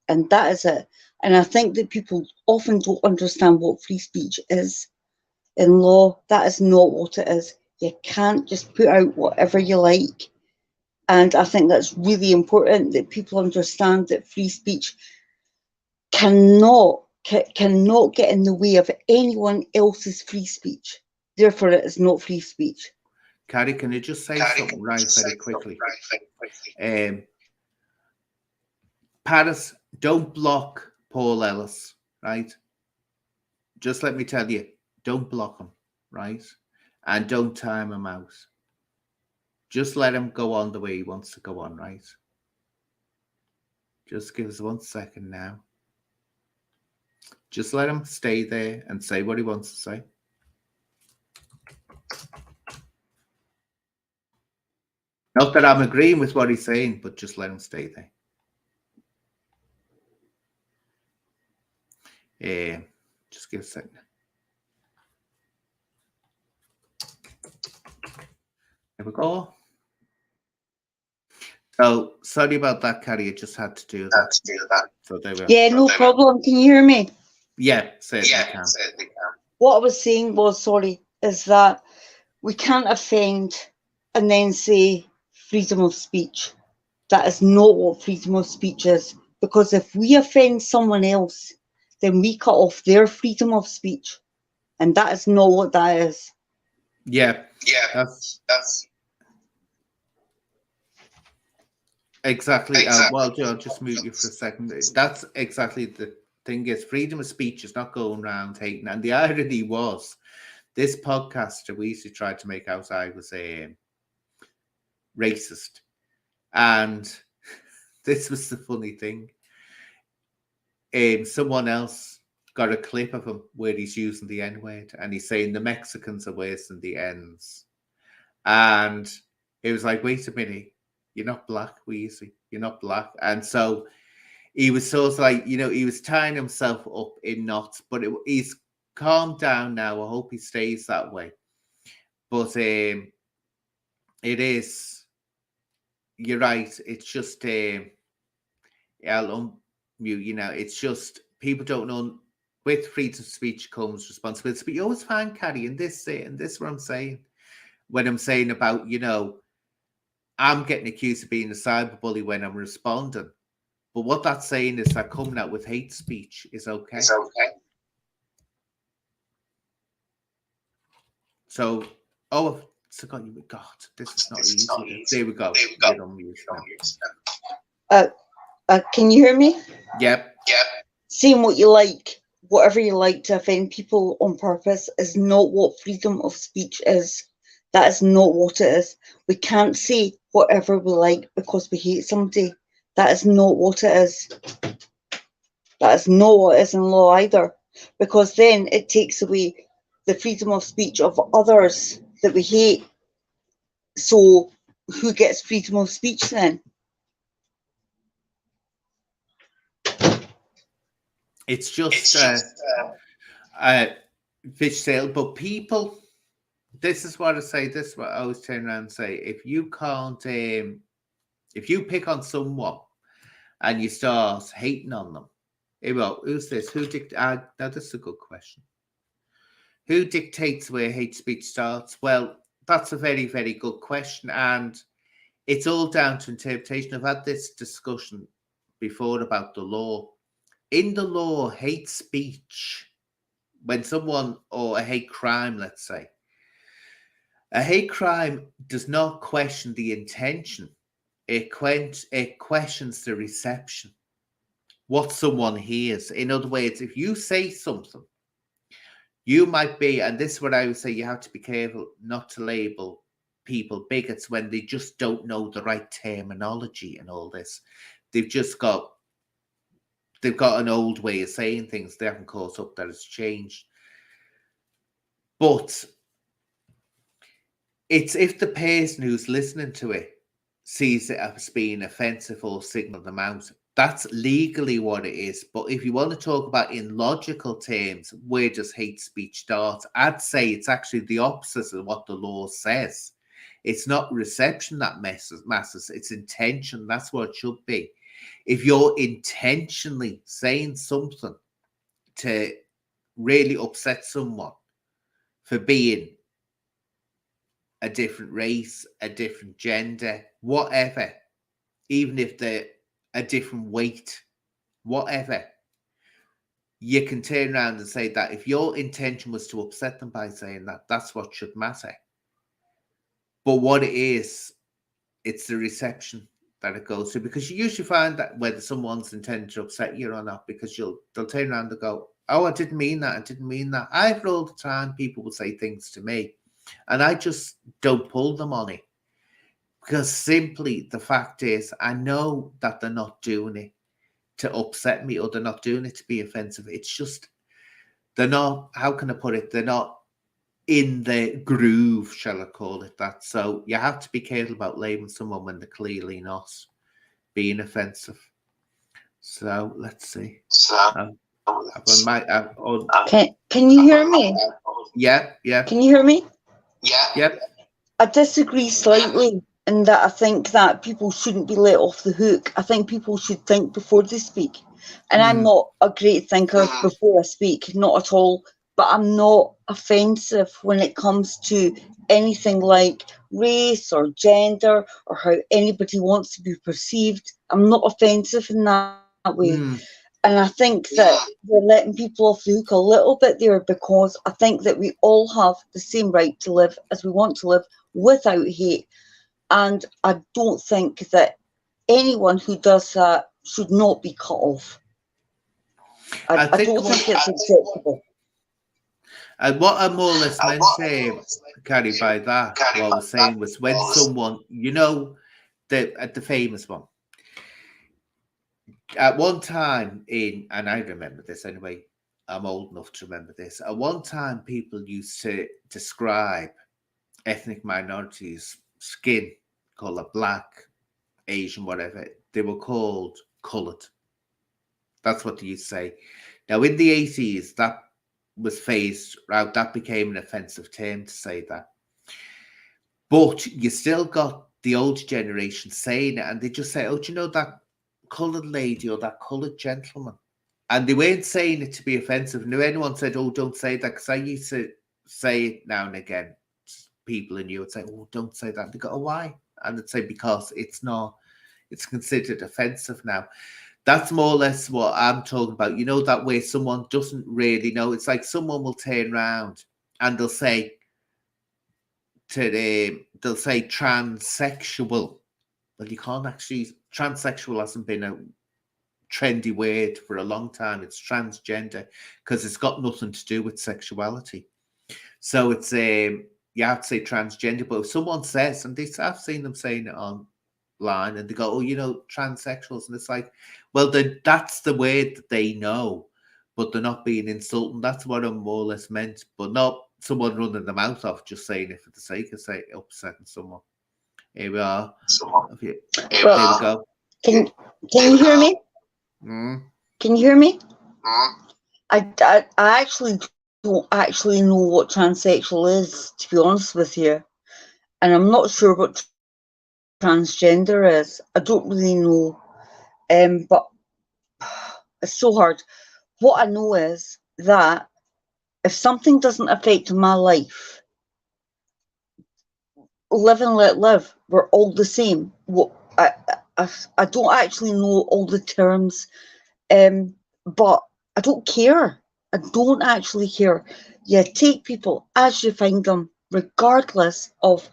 And that is it. And I think that people often don't understand what free speech is. In law, that is not what it is. You can't just put out whatever you like. And I think that's really important that people understand that free speech cannot get in the way of anyone else's free speech. Therefore, it is not free speech. Carrie, can you just say something very quickly? Paris, don't block Paul Ellis, right? Just let me tell you, don't block him, right? And don't time him out. Just let him go on the way he wants to go on, right? Just give us 1 second now. Just let him stay there and say what he wants to say. Not that I'm agreeing with what he's saying, but just let him stay there. Just give a second. There we go. So sorry about that, Carrie. I just had to do that. So there we are. Yeah, no problem. Can you hear me? Yeah, certainly can. What I was saying was, is that we can't offend and then say freedom of speech. That is not what freedom of speech is. Because if we offend someone else, then we cut off their freedom of speech. And that is not what that is. Yeah. That's exactly. Well, Joe, I'll just mute you for a second. That's exactly the thing is freedom of speech is not going around hating. And the irony was this podcaster we used to try to make out I was a racist. And this was the funny thing. Someone else got a clip of him where he's using the N-word and he's saying the Mexicans are worse than the N's. And it was like, wait a minute, you're not black, Weezy. You're not black. And so he was sort of like, you know, he was tying himself up in knots, but he's calmed down now. I hope he stays that way. But it is, you're right. It's just, I'll unmute you now. It's just, people don't with freedom of speech comes responsibility. But you always find, Carrie, in this what I'm saying, when I'm saying about, I'm getting accused of being a cyberbully when I'm responding. But what that's saying is that coming out with hate speech is okay. It's okay. So, I've forgotten you. God, this is not easy. There we go. You're on mute now. Can you hear me? Yep. Saying what you like, whatever you like to offend people on purpose is not what freedom of speech is. That is not what it is. We can't say whatever we like because we hate somebody. That is not what it is. That is not what it is in law either. Because then it takes away the freedom of speech of others that we hate. So who gets freedom of speech then? It's just fish sale, but people, this is what I say, this is what I always turn around and say, if you can't, if you pick on someone and you start hating on them, well, who's this? Now this is a good question. Who dictates where hate speech starts? Well, that's a very, very good question. And it's all down to interpretation. I've had this discussion before about the law. In the law, hate speech, when someone, or a hate crime, let's say, a hate crime does not question the intention. It questions the reception, what someone hears. In other words, if you say something, you might be, and this is what I would say, you have to be careful not to label people bigots when they just don't know the right terminology and all this. They've got an old way of saying things. They haven't caught up that it's changed. But it's if the person who's listening to it sees it as being offensive or signal them out, that's legally what it is. But if you want to talk about in logical terms, where does hate speech start? I'd say it's actually the opposite of what the law says. It's not reception that matters. It's intention. That's what it should be. If you're intentionally saying something to really upset someone for being a different race, a different gender, whatever, even if they're a different weight, whatever, you can turn around and say that if your intention was to upset them by saying that, that's what should matter. But what it is, it's the reception that it goes to, because you usually find that whether someone's intended to upset you or not, because they'll turn around and go, oh, I didn't mean that. I didn't mean that. I've heard all the time people will say things to me, and I just don't pull them on it, because simply the fact is, I know that they're not doing it to upset me, or they're not doing it to be offensive. It's just, they're not, how can I put it? They're not in the groove, shall I call it that? So you have to be careful about labeling someone when they're clearly not being offensive. So let's see. Can you hear me? Yeah. Can you hear me? Yep. I disagree slightly in that I think that people shouldn't be let off the hook. I think people should think before they speak. And I'm not a great thinker before I speak, not at all. But I'm not offensive when it comes to anything like race or gender or how anybody wants to be perceived. I'm not offensive in that way. And I think that we're letting people off the hook a little bit there, because I think that we all have the same right to live as we want to live without hate. And I don't think that anyone who does that should not be cut off. I don't think it's acceptable. And what I more or less meant, Carrie, by that, what I was saying was when someone, the famous one, at one time and I remember this anyway, I'm old enough to remember this, at one time people used to describe ethnic minorities, skin, colour, black, Asian, whatever, they were called coloured. That's what they used to say. Now, in the 80s, that was phased out. That became an offensive term to say that. But you still got the old generation saying it, and they just say, oh, do you know that coloured lady or that coloured gentleman? And they weren't saying it to be offensive. No, anyone said, "Oh, don't say that," because I used to say it now and again. People in you would say, "Oh, don't say that." They go, "Oh, why?" And I'd say, "Because it's not. It's considered offensive now." That's more or less what I'm talking about. You know, that way someone doesn't really know. It's like someone will turn around and they'll say transsexual. Well, you can't actually. Transsexual hasn't been a trendy word for a long time. It's transgender because it's got nothing to do with sexuality. So it's you have to say transgender. But if someone says, and I've seen them saying it online, and they go, "Oh, you know, transsexuals," and it's like, well, then that's the word that they know, but they're not being insulting. That's what I'm more or less meant, but not someone running their mouth off just saying it for the sake of upsetting someone. Here we are. Here we go. Can you hear me? Can you hear me? I actually don't actually know what transsexual is, to be honest with you, and I'm not sure what transgender is. I don't really know, but it's so hard. What I know is that if something doesn't affect my life, live and let live. We're all the same. What I don't actually know all the terms, but I don't care. I don't actually care. You take people as you find them, regardless of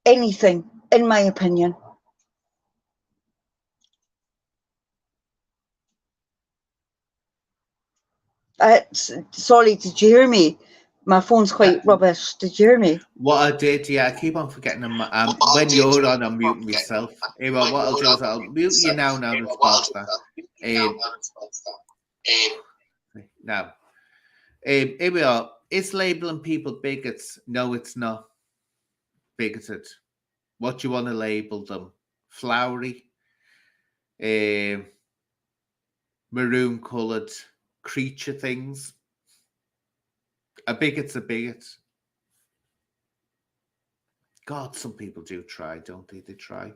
anything, in my opinion. Sorry, did you hear me? My phone's quite rubbish. Did you hear me? What I did, yeah, I keep on forgetting them. When you're on, I'm muting myself. Anyway, what I'll do is I'll mute you now in response to that. Now, here we are. Is labeling people bigots? No, it's not bigoted. What do you want to label them? Flowery, maroon coloured creature things. A bigot's a bigot. God, some people do try, don't they? They try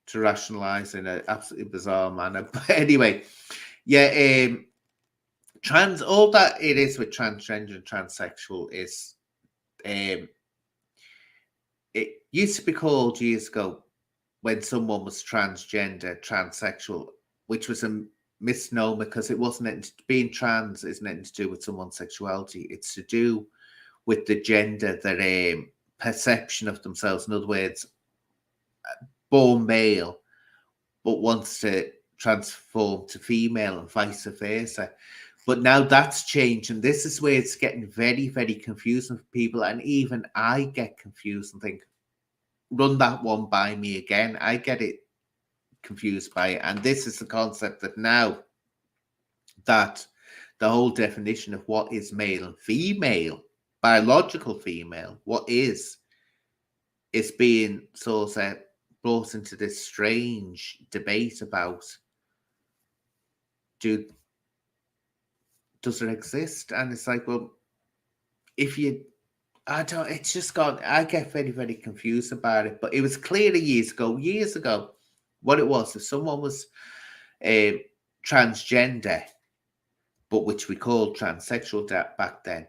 to rationalize in an absolutely bizarre manner. But anyway, yeah, all that it is with transgender and transsexual is it used to be called years ago when someone was transgender, transsexual, which was a misnomer because it wasn't being trans isn't anything to do with someone's sexuality. It's to do with the gender, their perception of themselves. In other words, born male but wants to transform to female and vice versa. But now that's changed, and this is where it's getting very, very confusing for people. And even I get confused and think, run that one by me again. I get it confused by it. And this is the concept that now that the whole definition of what is male and female, biological female, what is being sort of brought into this strange debate about does it exist? And it's like, well, it's just gone. I get very, very confused about it. But it was clear years ago, what it was. If someone was transgender, but which we called transsexual back then,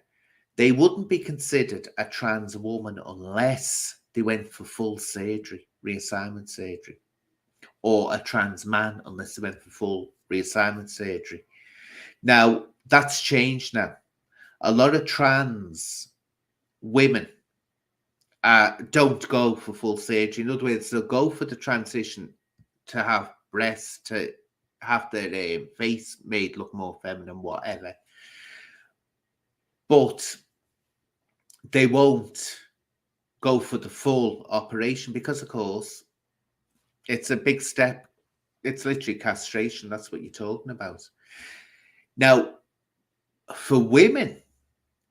they wouldn't be considered a trans woman unless they went for full surgery, reassignment surgery, or a trans man unless they went for full reassignment surgery. Now, that's changed now. A lot of trans women don't go for full surgery. In other words, they'll go for the transition to have breasts, to have their face made look more feminine, whatever. But they won't go for the full operation because, of course, it's a big step. It's literally castration. That's what you're talking about. Now, for women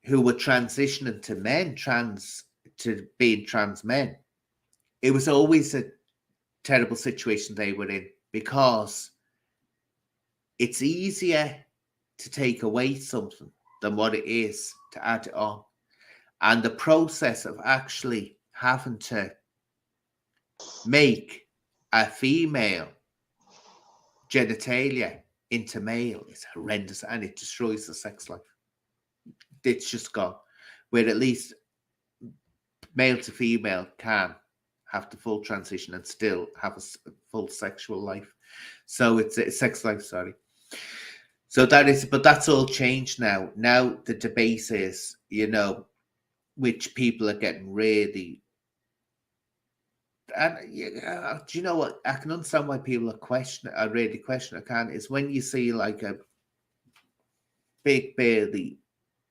who were transitioning to being trans men, it was always a terrible situation they were in because it's easier to take away something than what it is to add it on. And the process of actually having to make a female genitalia into male is horrendous, and it destroys the sex life. It's just gone. Where at least male to female can have the full transition and still have a full sexual life. So it's a sex life, sorry. So that is, but that's all changed now. Now the debate is, which people are getting really. And do you know what? I can understand why people are really questioning. I can is when you see like a big burly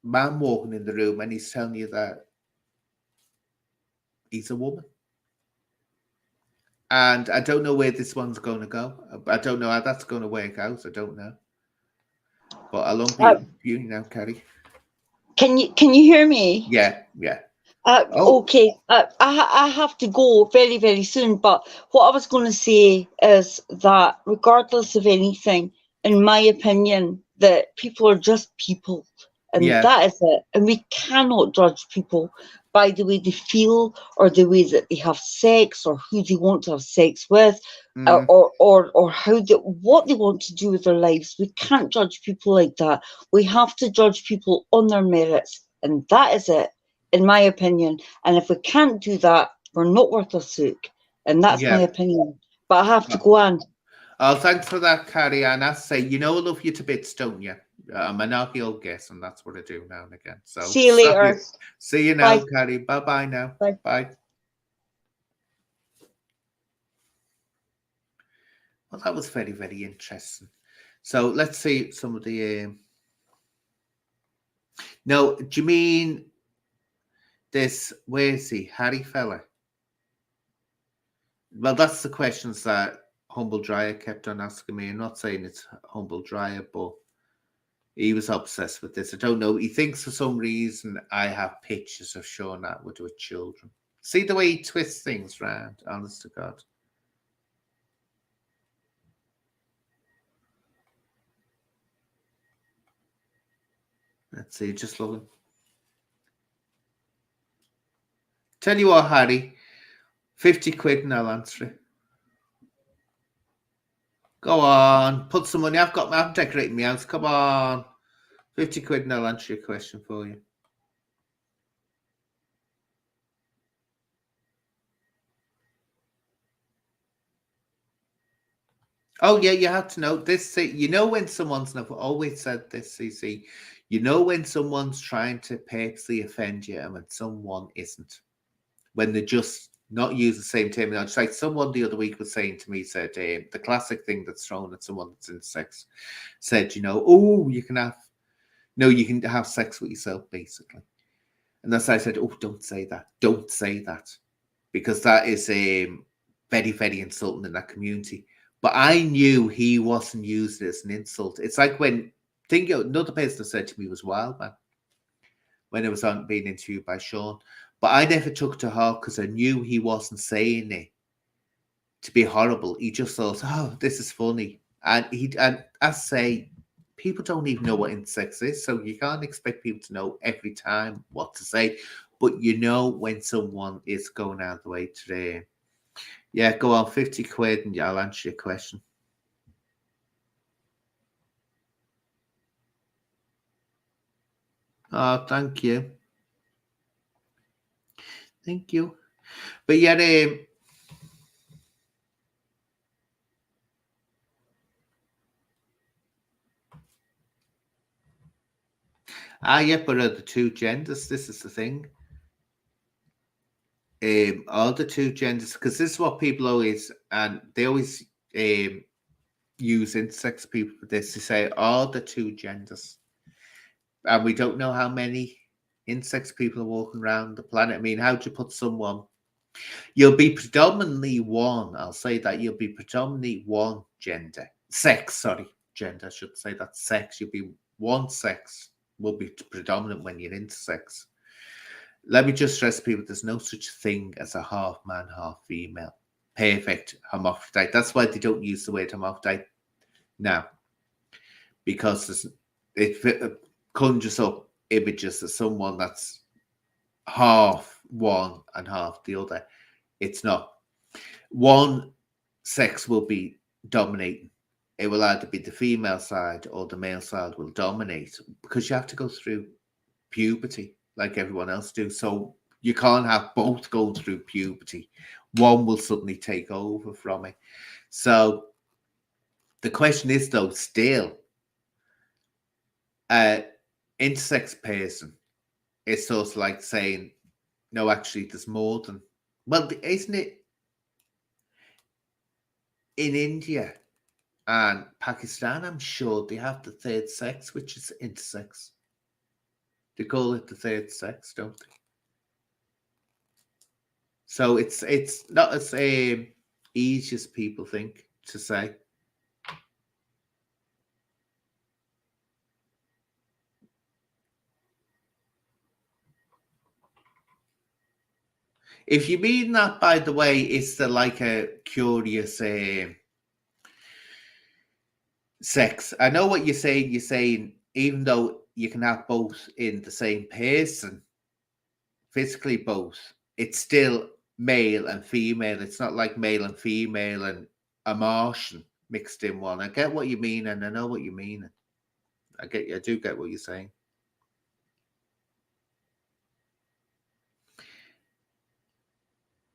man walking in the room and he's telling you that he's a woman. And I don't know where this one's going to go. I don't know how that's going to work out. I don't know. But I'll unmute you now, Carrie. Can you hear me? Yeah. Okay. I have to go very, very soon. But what I was going to say is that regardless of anything, in my opinion, that people are just people. And that is it. And we cannot judge people by the way they feel or the way that they have sex or who they want to have sex with or how what they want to do with their lives. We can't judge people like that. We have to judge people on their merits. And that is it, in my opinion. And if we can't do that, we're not worth a sook. And that's my opinion. But I have to go on. Oh, thanks for that, Carrie. And I say, I love you to bits, don't you? I'm an old guess, and that's what I do now and again. So see you later. See you now, Carrie. Bye now. Bye. Well, that was very, very interesting. So let's see some of the. No, do you mean this? Where is he, Harry fella? Well, that's the questions that Humble Dryer kept on asking me. I'm not saying it's Humble Dryer, but he was obsessed with this. I don't know. He thinks for some reason I have pictures of Sean Atwood with children. See the way he twists things round, honest to God. Let's see, just looking. Tell you what, Harry, 50 quid and I'll answer it. Go on, put some money. I'm decorating my house. Come on. 50 quid and I'll answer your question for you. Oh, yeah, you have to know this. When someone's, I've always said this, CC, when someone's trying to purposely offend you and when someone isn't. When they're just not use the same terminology. Like someone the other week was saying to me, said, the classic thing that's thrown at someone that's in sex, said, you can have sex with yourself, basically. And that's why I said, don't say that. Don't say that. Because that is very, very insulting in that community. But I knew he wasn't using it as an insult. It's like when, another person said to me was Wildman, when it was on being interviewed by Sean. But I never took it to heart because I knew he wasn't saying it to be horrible. He just thought, this is funny. And I say, people don't even know what intersex is, so you can't expect people to know every time what to say. But when someone is going out of the way today. Yeah, go on, 50 quid and I'll answer your question. Oh, thank you. Thank you. But yeah, but are the two genders? This is the thing. Are the two genders? Because this is what people always, and they always use intersex people for this. They say, are the two genders? And we don't know how many intersex people are walking around the planet. I mean, how do you put someone? You'll be predominantly one. I'll say that you'll be predominantly one gender. Gender, I should say that sex. You'll be one sex will be predominant when you're intersex. Let me just stress people, there's no such thing as a half man, half female. Perfect hermaphrodite. That's why they don't use the word hermaphrodite now. Because it conjures up images of someone that's half one and half the other. It's not. One sex will be dominating it will either be the female side or the male side will dominate, because you have to go through puberty like everyone else do. So you can't have both go through puberty. One will suddenly take over from it. So the question is, though, still, intersex person is sort of like saying, no, actually, there's more than, well, isn't it in India and Pakistan? I'm sure they have the third sex, which is intersex. They call it the third sex, don't they? So it's not as easy as people think to say. If you mean that, by the way, is there like a curious sex? I know what you're saying. You're saying even though you can have both in the same person, physically both, it's still male and female. It's not like male and female and a Martian mixed in one. I get what you mean, and I know what you mean. I do get what you're saying.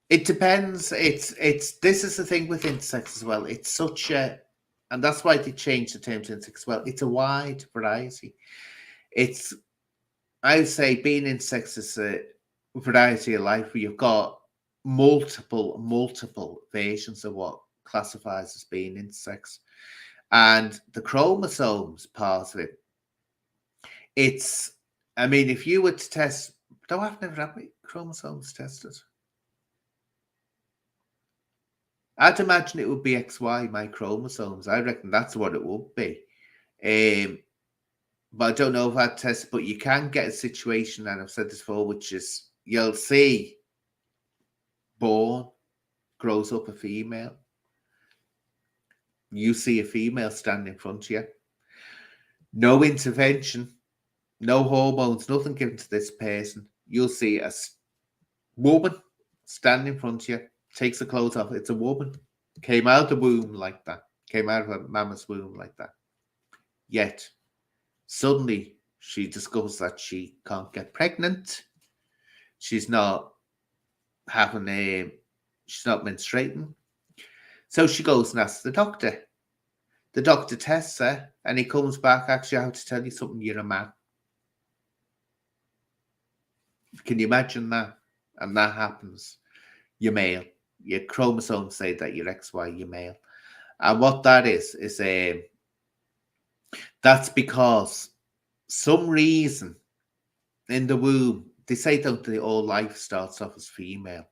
It depends. It's this is the thing with intersex as well. It's such a, and that's why they changed the term to intersex as well. It's a wide variety. It's, I would say, being intersex is a variety of life where you've got multiple versions of what classifies as being intersex, and the chromosomes part of it. It's, I mean, if you were to test, though I've never had my chromosomes tested. I'd imagine it would be XY, my chromosomes. I reckon that's what it would be. But I don't know if I'd test it, but you can get a situation, and I've said this before, which is you'll see born, grows up a female. You see a female standing in front of you. No intervention, no hormones, nothing given to this person. You'll see a woman standing in front of you, takes the clothes off. It's a woman. Came out of the womb like that. Came out of a mama's womb like that. Yet, suddenly, she discovers that she can't get pregnant. She's not having she's not menstruating. So she goes and asks the doctor. The doctor tests her, and he comes back, actually, I have to tell you something, you're a man. Can you imagine that? And that happens. You're male. Your chromosomes say that you're XY, you're male. And what that is that's because some reason in the womb, they say that all life starts off as female.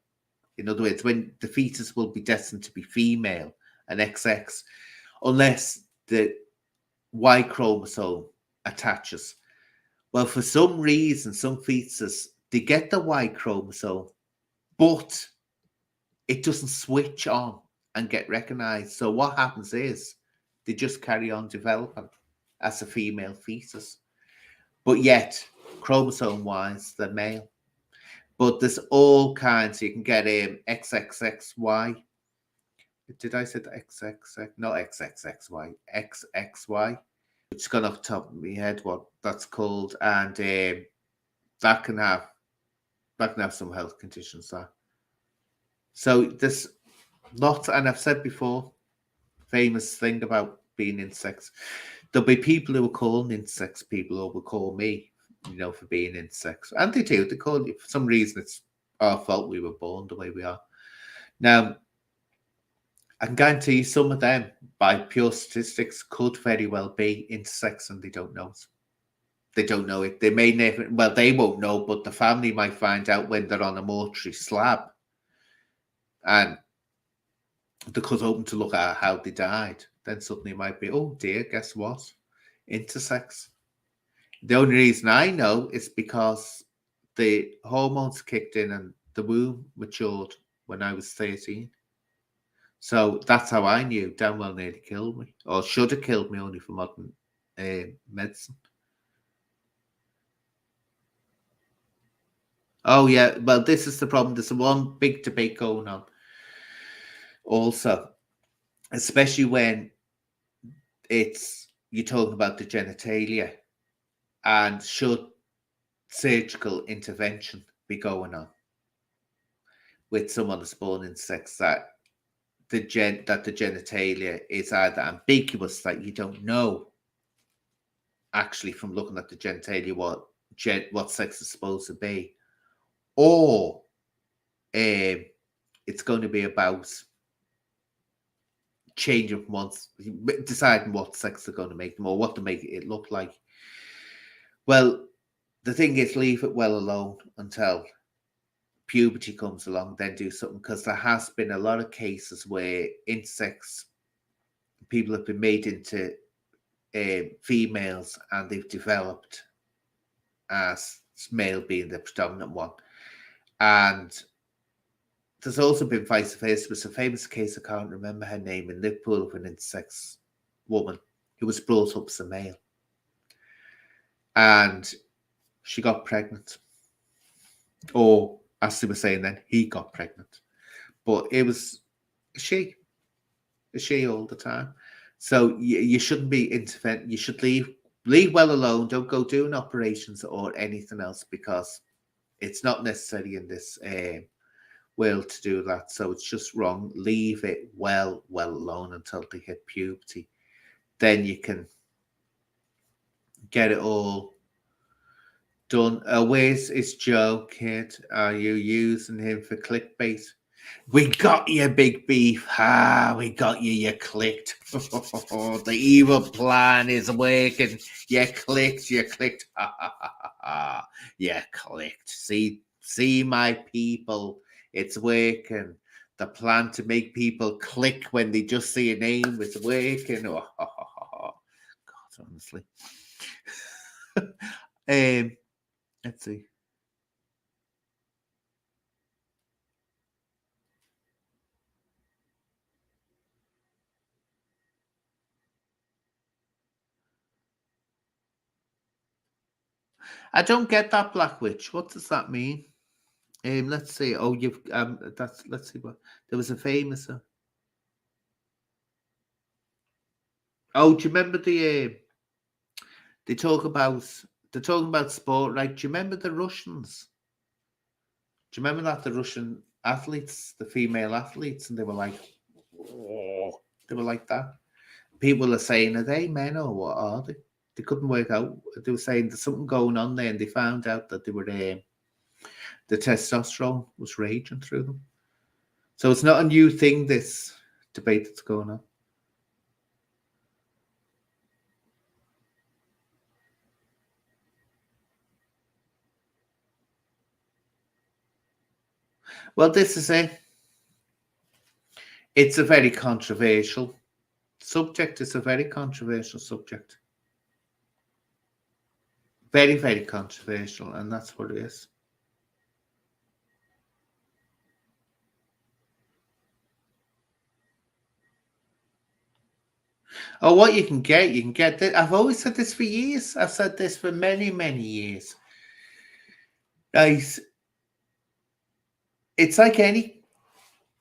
In other words, when the fetus will be destined to be female, an XX, unless the Y chromosome attaches. Well, for some reason, some fetuses, they get the Y chromosome, but it doesn't switch on and get recognized. So what happens is they just carry on developing as a female fetus. But yet, chromosome-wise, they're male. But there's all kinds. You can get XXXY. Did I say the XXX? No, XXXY. XXY. It's gone off the top of my head what that's called. And that can have some health conditions there. So there's lots, and I've said before, famous thing about being intersex. There'll be people who will call intersex people or will call me, for being intersex. And they do. They call you. For some reason, it's our fault we were born the way we are. Now, I can guarantee you some of them, by pure statistics, could very well be intersex and they don't know it. They don't know it. They may never, well, they won't know, but the family might find out when they're on a mortuary slab. And they cut open to look at how they died. Then suddenly it might be, oh dear, guess what? Intersex. The only reason I know is because the hormones kicked in and the womb matured when I was 13. So that's how I knew. Damn well nearly killed me. Or should have killed me only for modern medicine. Oh yeah, well this is the problem. There's one big debate going on also, especially when you're talking about the genitalia, and should surgical intervention be going on with someone that's born in sex, that the genitalia is either ambiguous, that you don't know actually from looking at the genitalia what sex is supposed to be, or it's going to be about changing from deciding what sex they're going to make them or what to make it look like. Well, the thing is, leave it well alone until puberty comes along, then do something, because there has been a lot of cases where intersex people have been made into females and they've developed as male being the predominant one. And there's also been vice versa. There's a famous case, I can't remember her name, in Liverpool, of an intersex woman who was brought up as a male. And she got pregnant. Or, as they were saying then, he got pregnant. But it was she all the time. So you shouldn't be interfering. You should leave well alone. Don't go doing operations or anything else, because it's not necessary in this world to do that. So it's just wrong. Leave it well alone until they hit puberty. Then you can get it all done. Where's is Joe, kid? Are you using him for clickbait? We got you, Big Beef. We got you. You clicked. The evil plan is working. You clicked. You clicked. You clicked. See, my people. It's working. The plan to make people click when they just see a name is working. God, honestly. Let's see. I don't get that, Black Witch. What does that mean? Let's see. Oh, you've let's see what there was a famous. Oh, do you remember they talk about they're talking about sport, right? Do you remember the Russians? Do you remember that the Russian athletes, the female athletes, and they were like, oh, they were like that. People are saying, are they men or what are they? They couldn't work out. They were saying there's something going on there, and they found out that they were the testosterone was raging through them. So it's not a new thing, this debate that's going on. Well, this is it. It's a very controversial subject. It's a very controversial subject. Very, very controversial, and that's what it is. Oh, what you can get this. I've always said this for years. I've said this for many, many years. Guys, it's like any,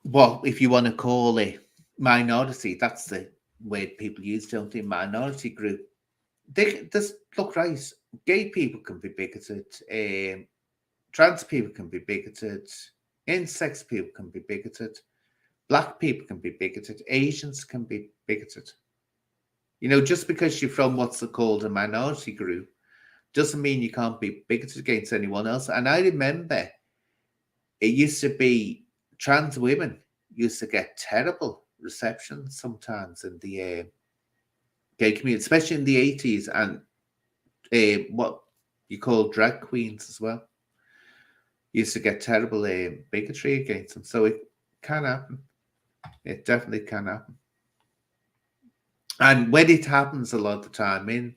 well, if you want to call it minority, that's the word people use, don't they? Minority group. Look, right, gay people can be bigoted, trans people can be bigoted, intersex people can be bigoted, black people can be bigoted, Asians can be bigoted. You know, just because you're from what's called a minority group doesn't mean you can't be bigoted against anyone else. And I remember it used to be trans women used to get terrible reception sometimes in the gay community, especially in the 80s, and what you call drag queens as well. Used to get terrible bigotry against them. So it can happen. It definitely can happen. And when it happens a lot of the time in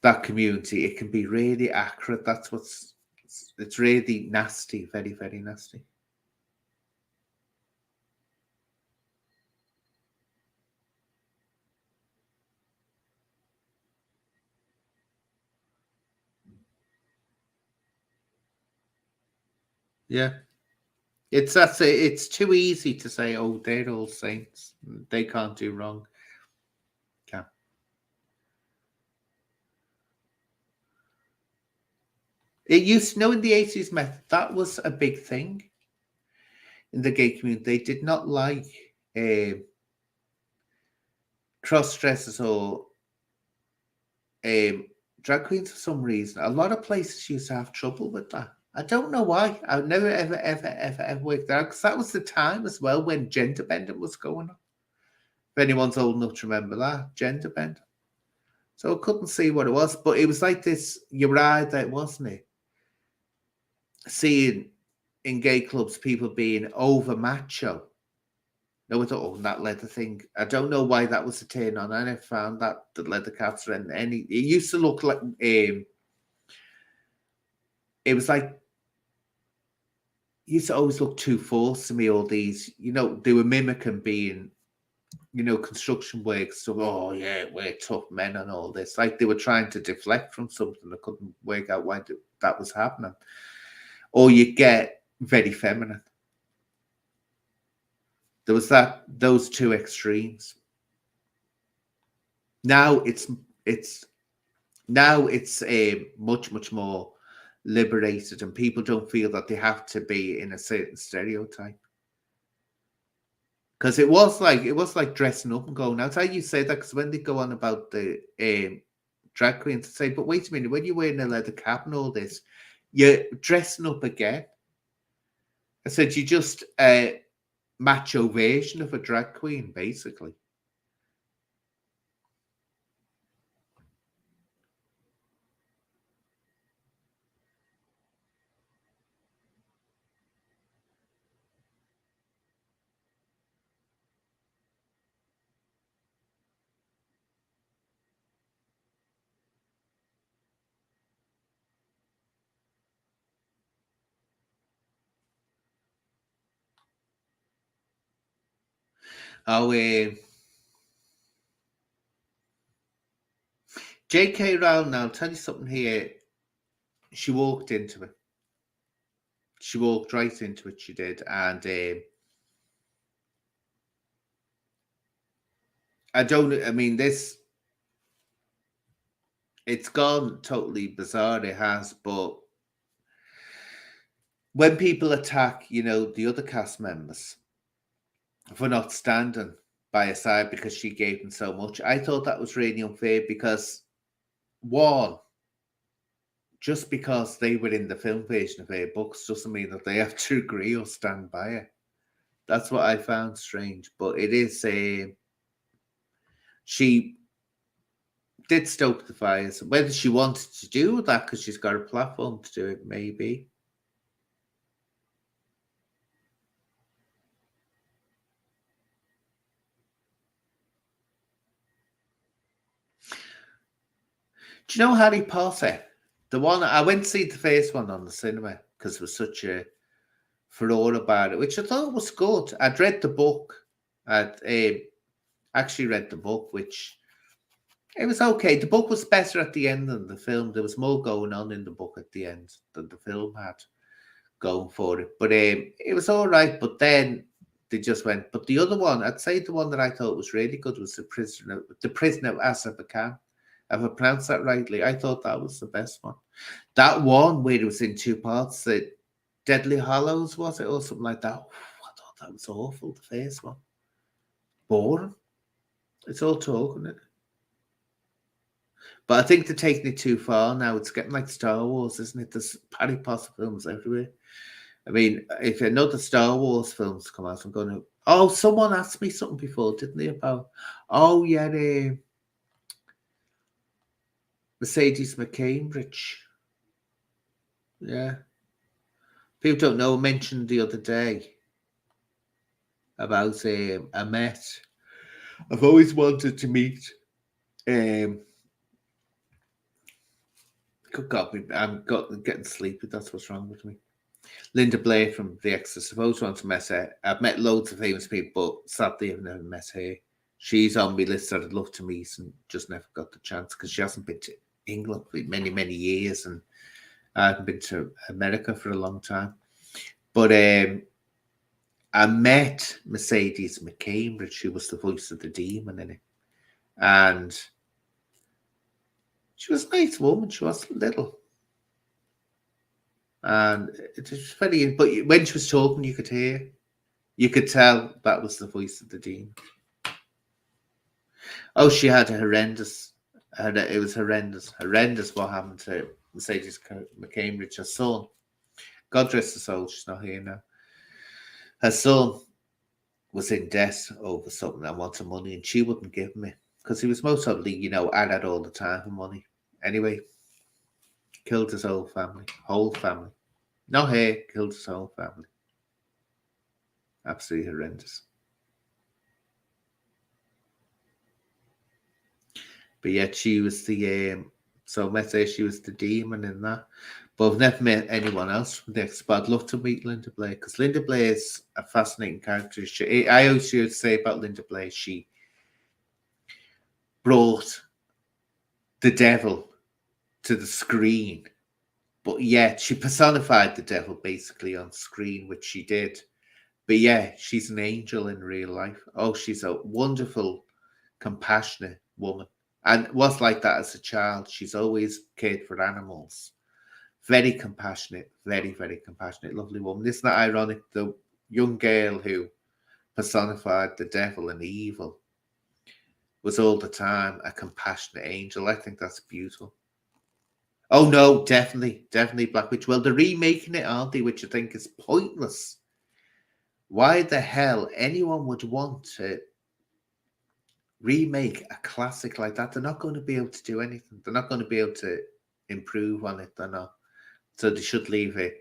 that community, it can be really accurate. That's it's really nasty, very, very nasty. Yeah. It's too easy to say, oh, they're all saints. They can't do wrong. Can't. It used to know in the 80s method, that was a big thing in the gay community. They did not like cross dressers or drag queens for some reason. A lot of places used to have trouble with that. I don't know why. I've never, ever worked out, because that was the time as well when gender bending was going on. If anyone's old enough to remember that, gender bending. So I couldn't see what it was, but it was like this, you're right, that wasn't it? Seeing in gay clubs people being over macho. No, I thought, oh, that leather thing. I don't know why that was a turn on. I never found that the leather caps or any. It used to look like it was like, it used to always look too forced to me. All these, they were mimicking being, construction work stuff. Oh yeah, we're tough men and all this. Like they were trying to deflect from something. I couldn't work out why that was happening. Or you get very feminine. There was those two extremes. Now it's much more liberated, and people don't feel that they have to be in a certain stereotype. Because it was like dressing up and going out. How you say that? Because when they go on about the drag queens, they say, "But wait a minute, when you're wearing a leather cap and all this, you're dressing up again." I said, "You're just a macho version of a drag queen, basically." Oh, J.K. Rowling, I'll tell you something here. She walked into it. She walked right into it. She did, and I mean, this. It's gone totally bizarre. It has, but when people attack, the other cast members for not standing by her side because she gave them so much, I thought that was really unfair. Because one, just because they were in the film version of her books doesn't mean that they have to agree or stand by it. That's what I found strange. But it is she did stoke the fires. Whether she wanted to do that because she's got a platform to do it, maybe. Do you know Harry Potter? The one I went to see the first one on the cinema because there was such a furore about it, which I thought was good. I'd read the book. I'd actually read the book, which it was okay. The book was better at the end than the film. There was more going on in the book at the end than the film had going for it. But it was all right. But then they just went. But the other one, I'd say the one that I thought was really good was the Prisoner of Azkaban. If I pronounced that rightly, I thought that was the best one. That one where it was in two parts, the Deadly Hollows, was it, or something like that? I thought that was awful. The first one, boring. It's all talk, isn't it? But I think they're taking it too far now. It's getting like Star Wars, isn't it? There's Harry Potter films everywhere. I mean, if another Star Wars films come out, I'm going to. Oh, someone asked me something before, didn't they? About Mercedes McCambridge. Yeah. People don't know. I mentioned the other day about I met. I've always wanted to meet. Good God, I'm getting sleepy. That's what's wrong with me. Linda Blair from The Exorcist. I've always wanted to meet her. I've met loads of famous people, but sadly, I've never met her. She's on my list that I'd love to meet and just never got the chance because she hasn't been to England for many, many years, and I haven't been to America for a long time. But I met Mercedes McCambridge, who was the voice of the demon in it. And she was a nice woman. She was little. And it was very, but when she was talking, you could hear, you could tell that was the voice of the demon. Oh, she had a horrendous, it was horrendous what happened to Mercedes McCambridge, her son. God rest her soul, she's not here now. Her son was in debt over something and wanted money, and she wouldn't give him it because he was most probably, at that all the time for money. Anyway, killed his whole family. Not her, killed his whole family. Absolutely horrendous. But yet she was the so let's say she was the demon in that. But I've never met anyone else from this. But I'd love to meet Linda Blair because Linda Blair is a fascinating character. I always used to say about Linda Blair, she brought the devil to the screen, but yet she personified the devil basically on screen, which she did. But yeah, she's an angel in real life. Oh, she's a wonderful, compassionate woman. And was like that as a child. She's always cared for animals. Very compassionate, very, very compassionate, lovely woman. Isn't that ironic? The young girl who personified the devil and the evil was all the time a compassionate angel. I think that's beautiful. Oh no, definitely Black Witch. Well, they're remaking it, aren't they? Which I think is pointless. Why the hell anyone would want to remake a classic like that? They're not going to be able to do anything. They're not going to be able to improve on it. They're not. So they should leave it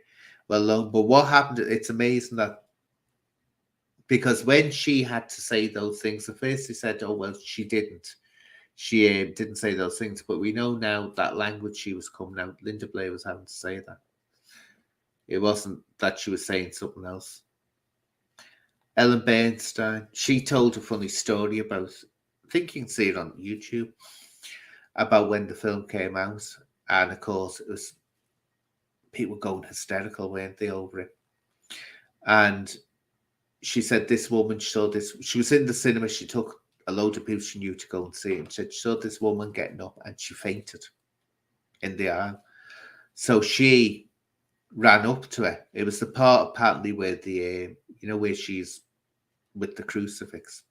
well alone. But what happened? It's amazing that because when she had to say those things, at first they said, "Oh well, she didn't. She didn't say those things." But we know now that language she was coming out. Linda Blair was having to say that. It wasn't that she was saying something else. Ellen Bernstein, she told a funny story about, I think you can see it on YouTube, about when the film came out. And of course, it was people going hysterical, weren't they, over it? And she said this woman saw this, she was in the cinema, she took a load of people she knew to go and see it. And she said she saw this woman getting up and she fainted in the aisle. So she ran up to her. It was the part apparently where the, where she's with the crucifix.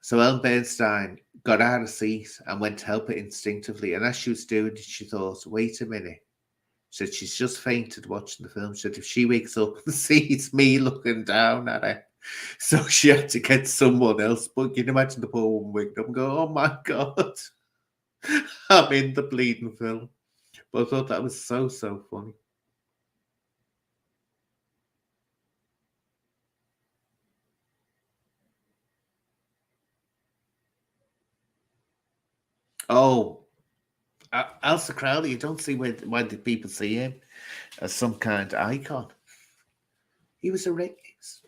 So Ellen Bernstein got out of seat and went to help her instinctively. And as she was doing it, she thought, wait a minute. She said she's just fainted watching the film. She said if she wakes up and sees me looking down at her. So she had to get someone else. But you can imagine the poor woman waking up and go, oh my God, I'm in the bleeding film. But I thought that was so funny. Oh, Alistair Crowley, you don't see why the people see him as some kind of icon. He was a rapist.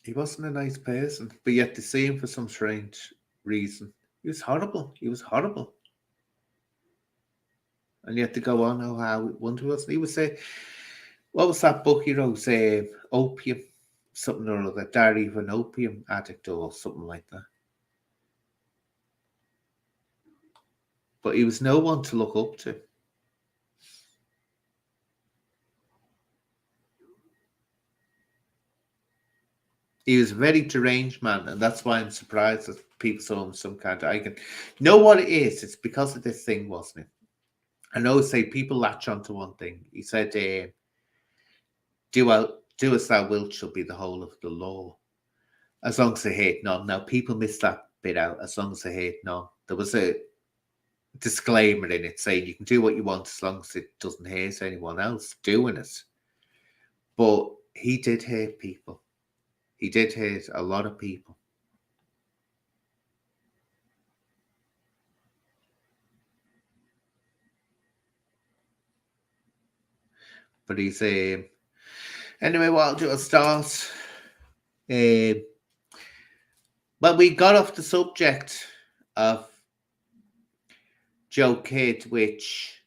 He wasn't a nice person, but yet they see him for some strange reason. He was horrible. And yet they go on, oh, how wonderful was he? Was what was that book he wrote? Opium, something or other, Diary of an Opium Addict or something like that. But he was no one to look up to. He was a very deranged man, and that's why I'm surprised that people saw him some kind of icon. You know what it is? It's because of this thing, wasn't it? I know, say people latch onto one thing. He said, do as thou wilt shall be the whole of the law, as long as they hate none. Now, people miss that bit out, as long as they hate none. There was a disclaimer in it saying you can do what you want as long as it doesn't hurt anyone else doing it. But he did hurt people. He did hurt a lot of people. But he's anyway, what I'll do, I'll start. Well, we got off the subject of Joe Kidd, which,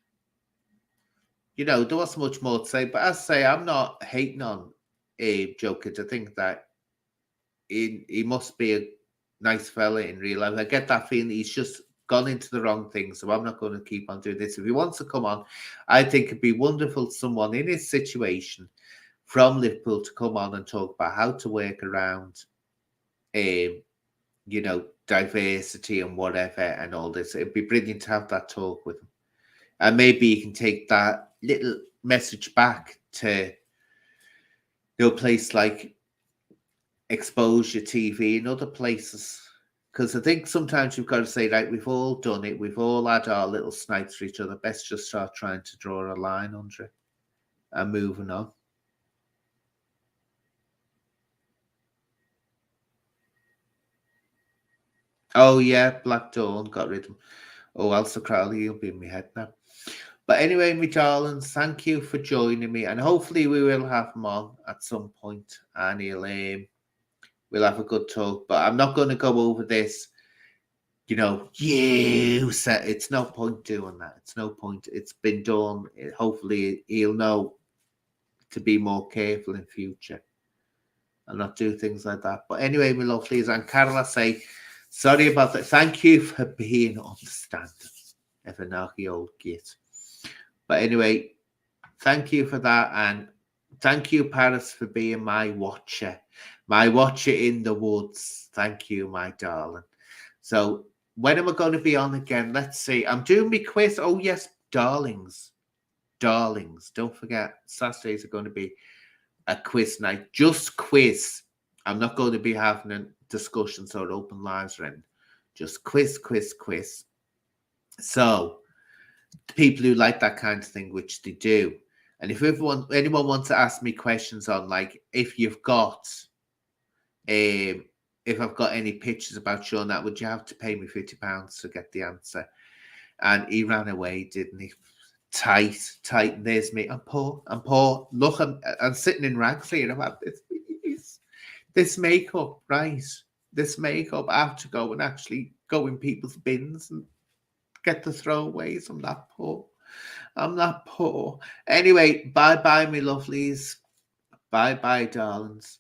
there wasn't much more to say. But as I say, I'm not hating on Joe Kidd. I think that he must be a nice fella in real life. I get that feeling he's just gone into the wrong thing, so I'm not going to keep on doing this. If he wants to come on, I think it'd be wonderful someone in his situation from Liverpool to come on and talk about how to work around, diversity and whatever and all this. It'd be brilliant to have that talk with him. And maybe you can take that little message back to a place like Exposure TV and other places. Because I think sometimes you've got to say, right, we've all done it. We've all had our little snipes for each other. Best just start trying to draw a line under it and moving on. Oh, yeah, Black Dawn got rid of him. Oh, Elsa Crowley, you'll be in my head now. But anyway, my darlings, thank you for joining me. And hopefully we will have him on at some point. And we'll have a good talk. But I'm not going to go over this, you said. It's no point doing that. It's no point. It's been done. Hopefully he'll know to be more careful in future and not do things like that. But anyway, my lovelies, and Carol, I say, sorry about that. Thank you for being understanding of a knocky old git. But anyway, thank you for that. And thank you, Paris, for being my watcher in the woods. Thank you, my darling. So when am I going to be on again? Let's see. I'm doing my quiz. Oh, yes, darlings. Don't forget, Saturdays are going to be a quiz night. Just quiz. I'm not going to be having a discussion or open lives or anything. Just quiz. So people who like that kind of thing, which they do. And if anyone wants to ask me questions on, like, if I've got any pictures about Sean, that would you have to pay me £50 to get the answer? And he ran away, didn't he? Tight. There's me. I'm poor. Look, I'm sitting in rags here. I'm at this makeup, right? This makeup. I have to go and actually go in people's bins and get the throwaways. I'm that poor. Anyway, bye, my lovelies. Bye, darlings.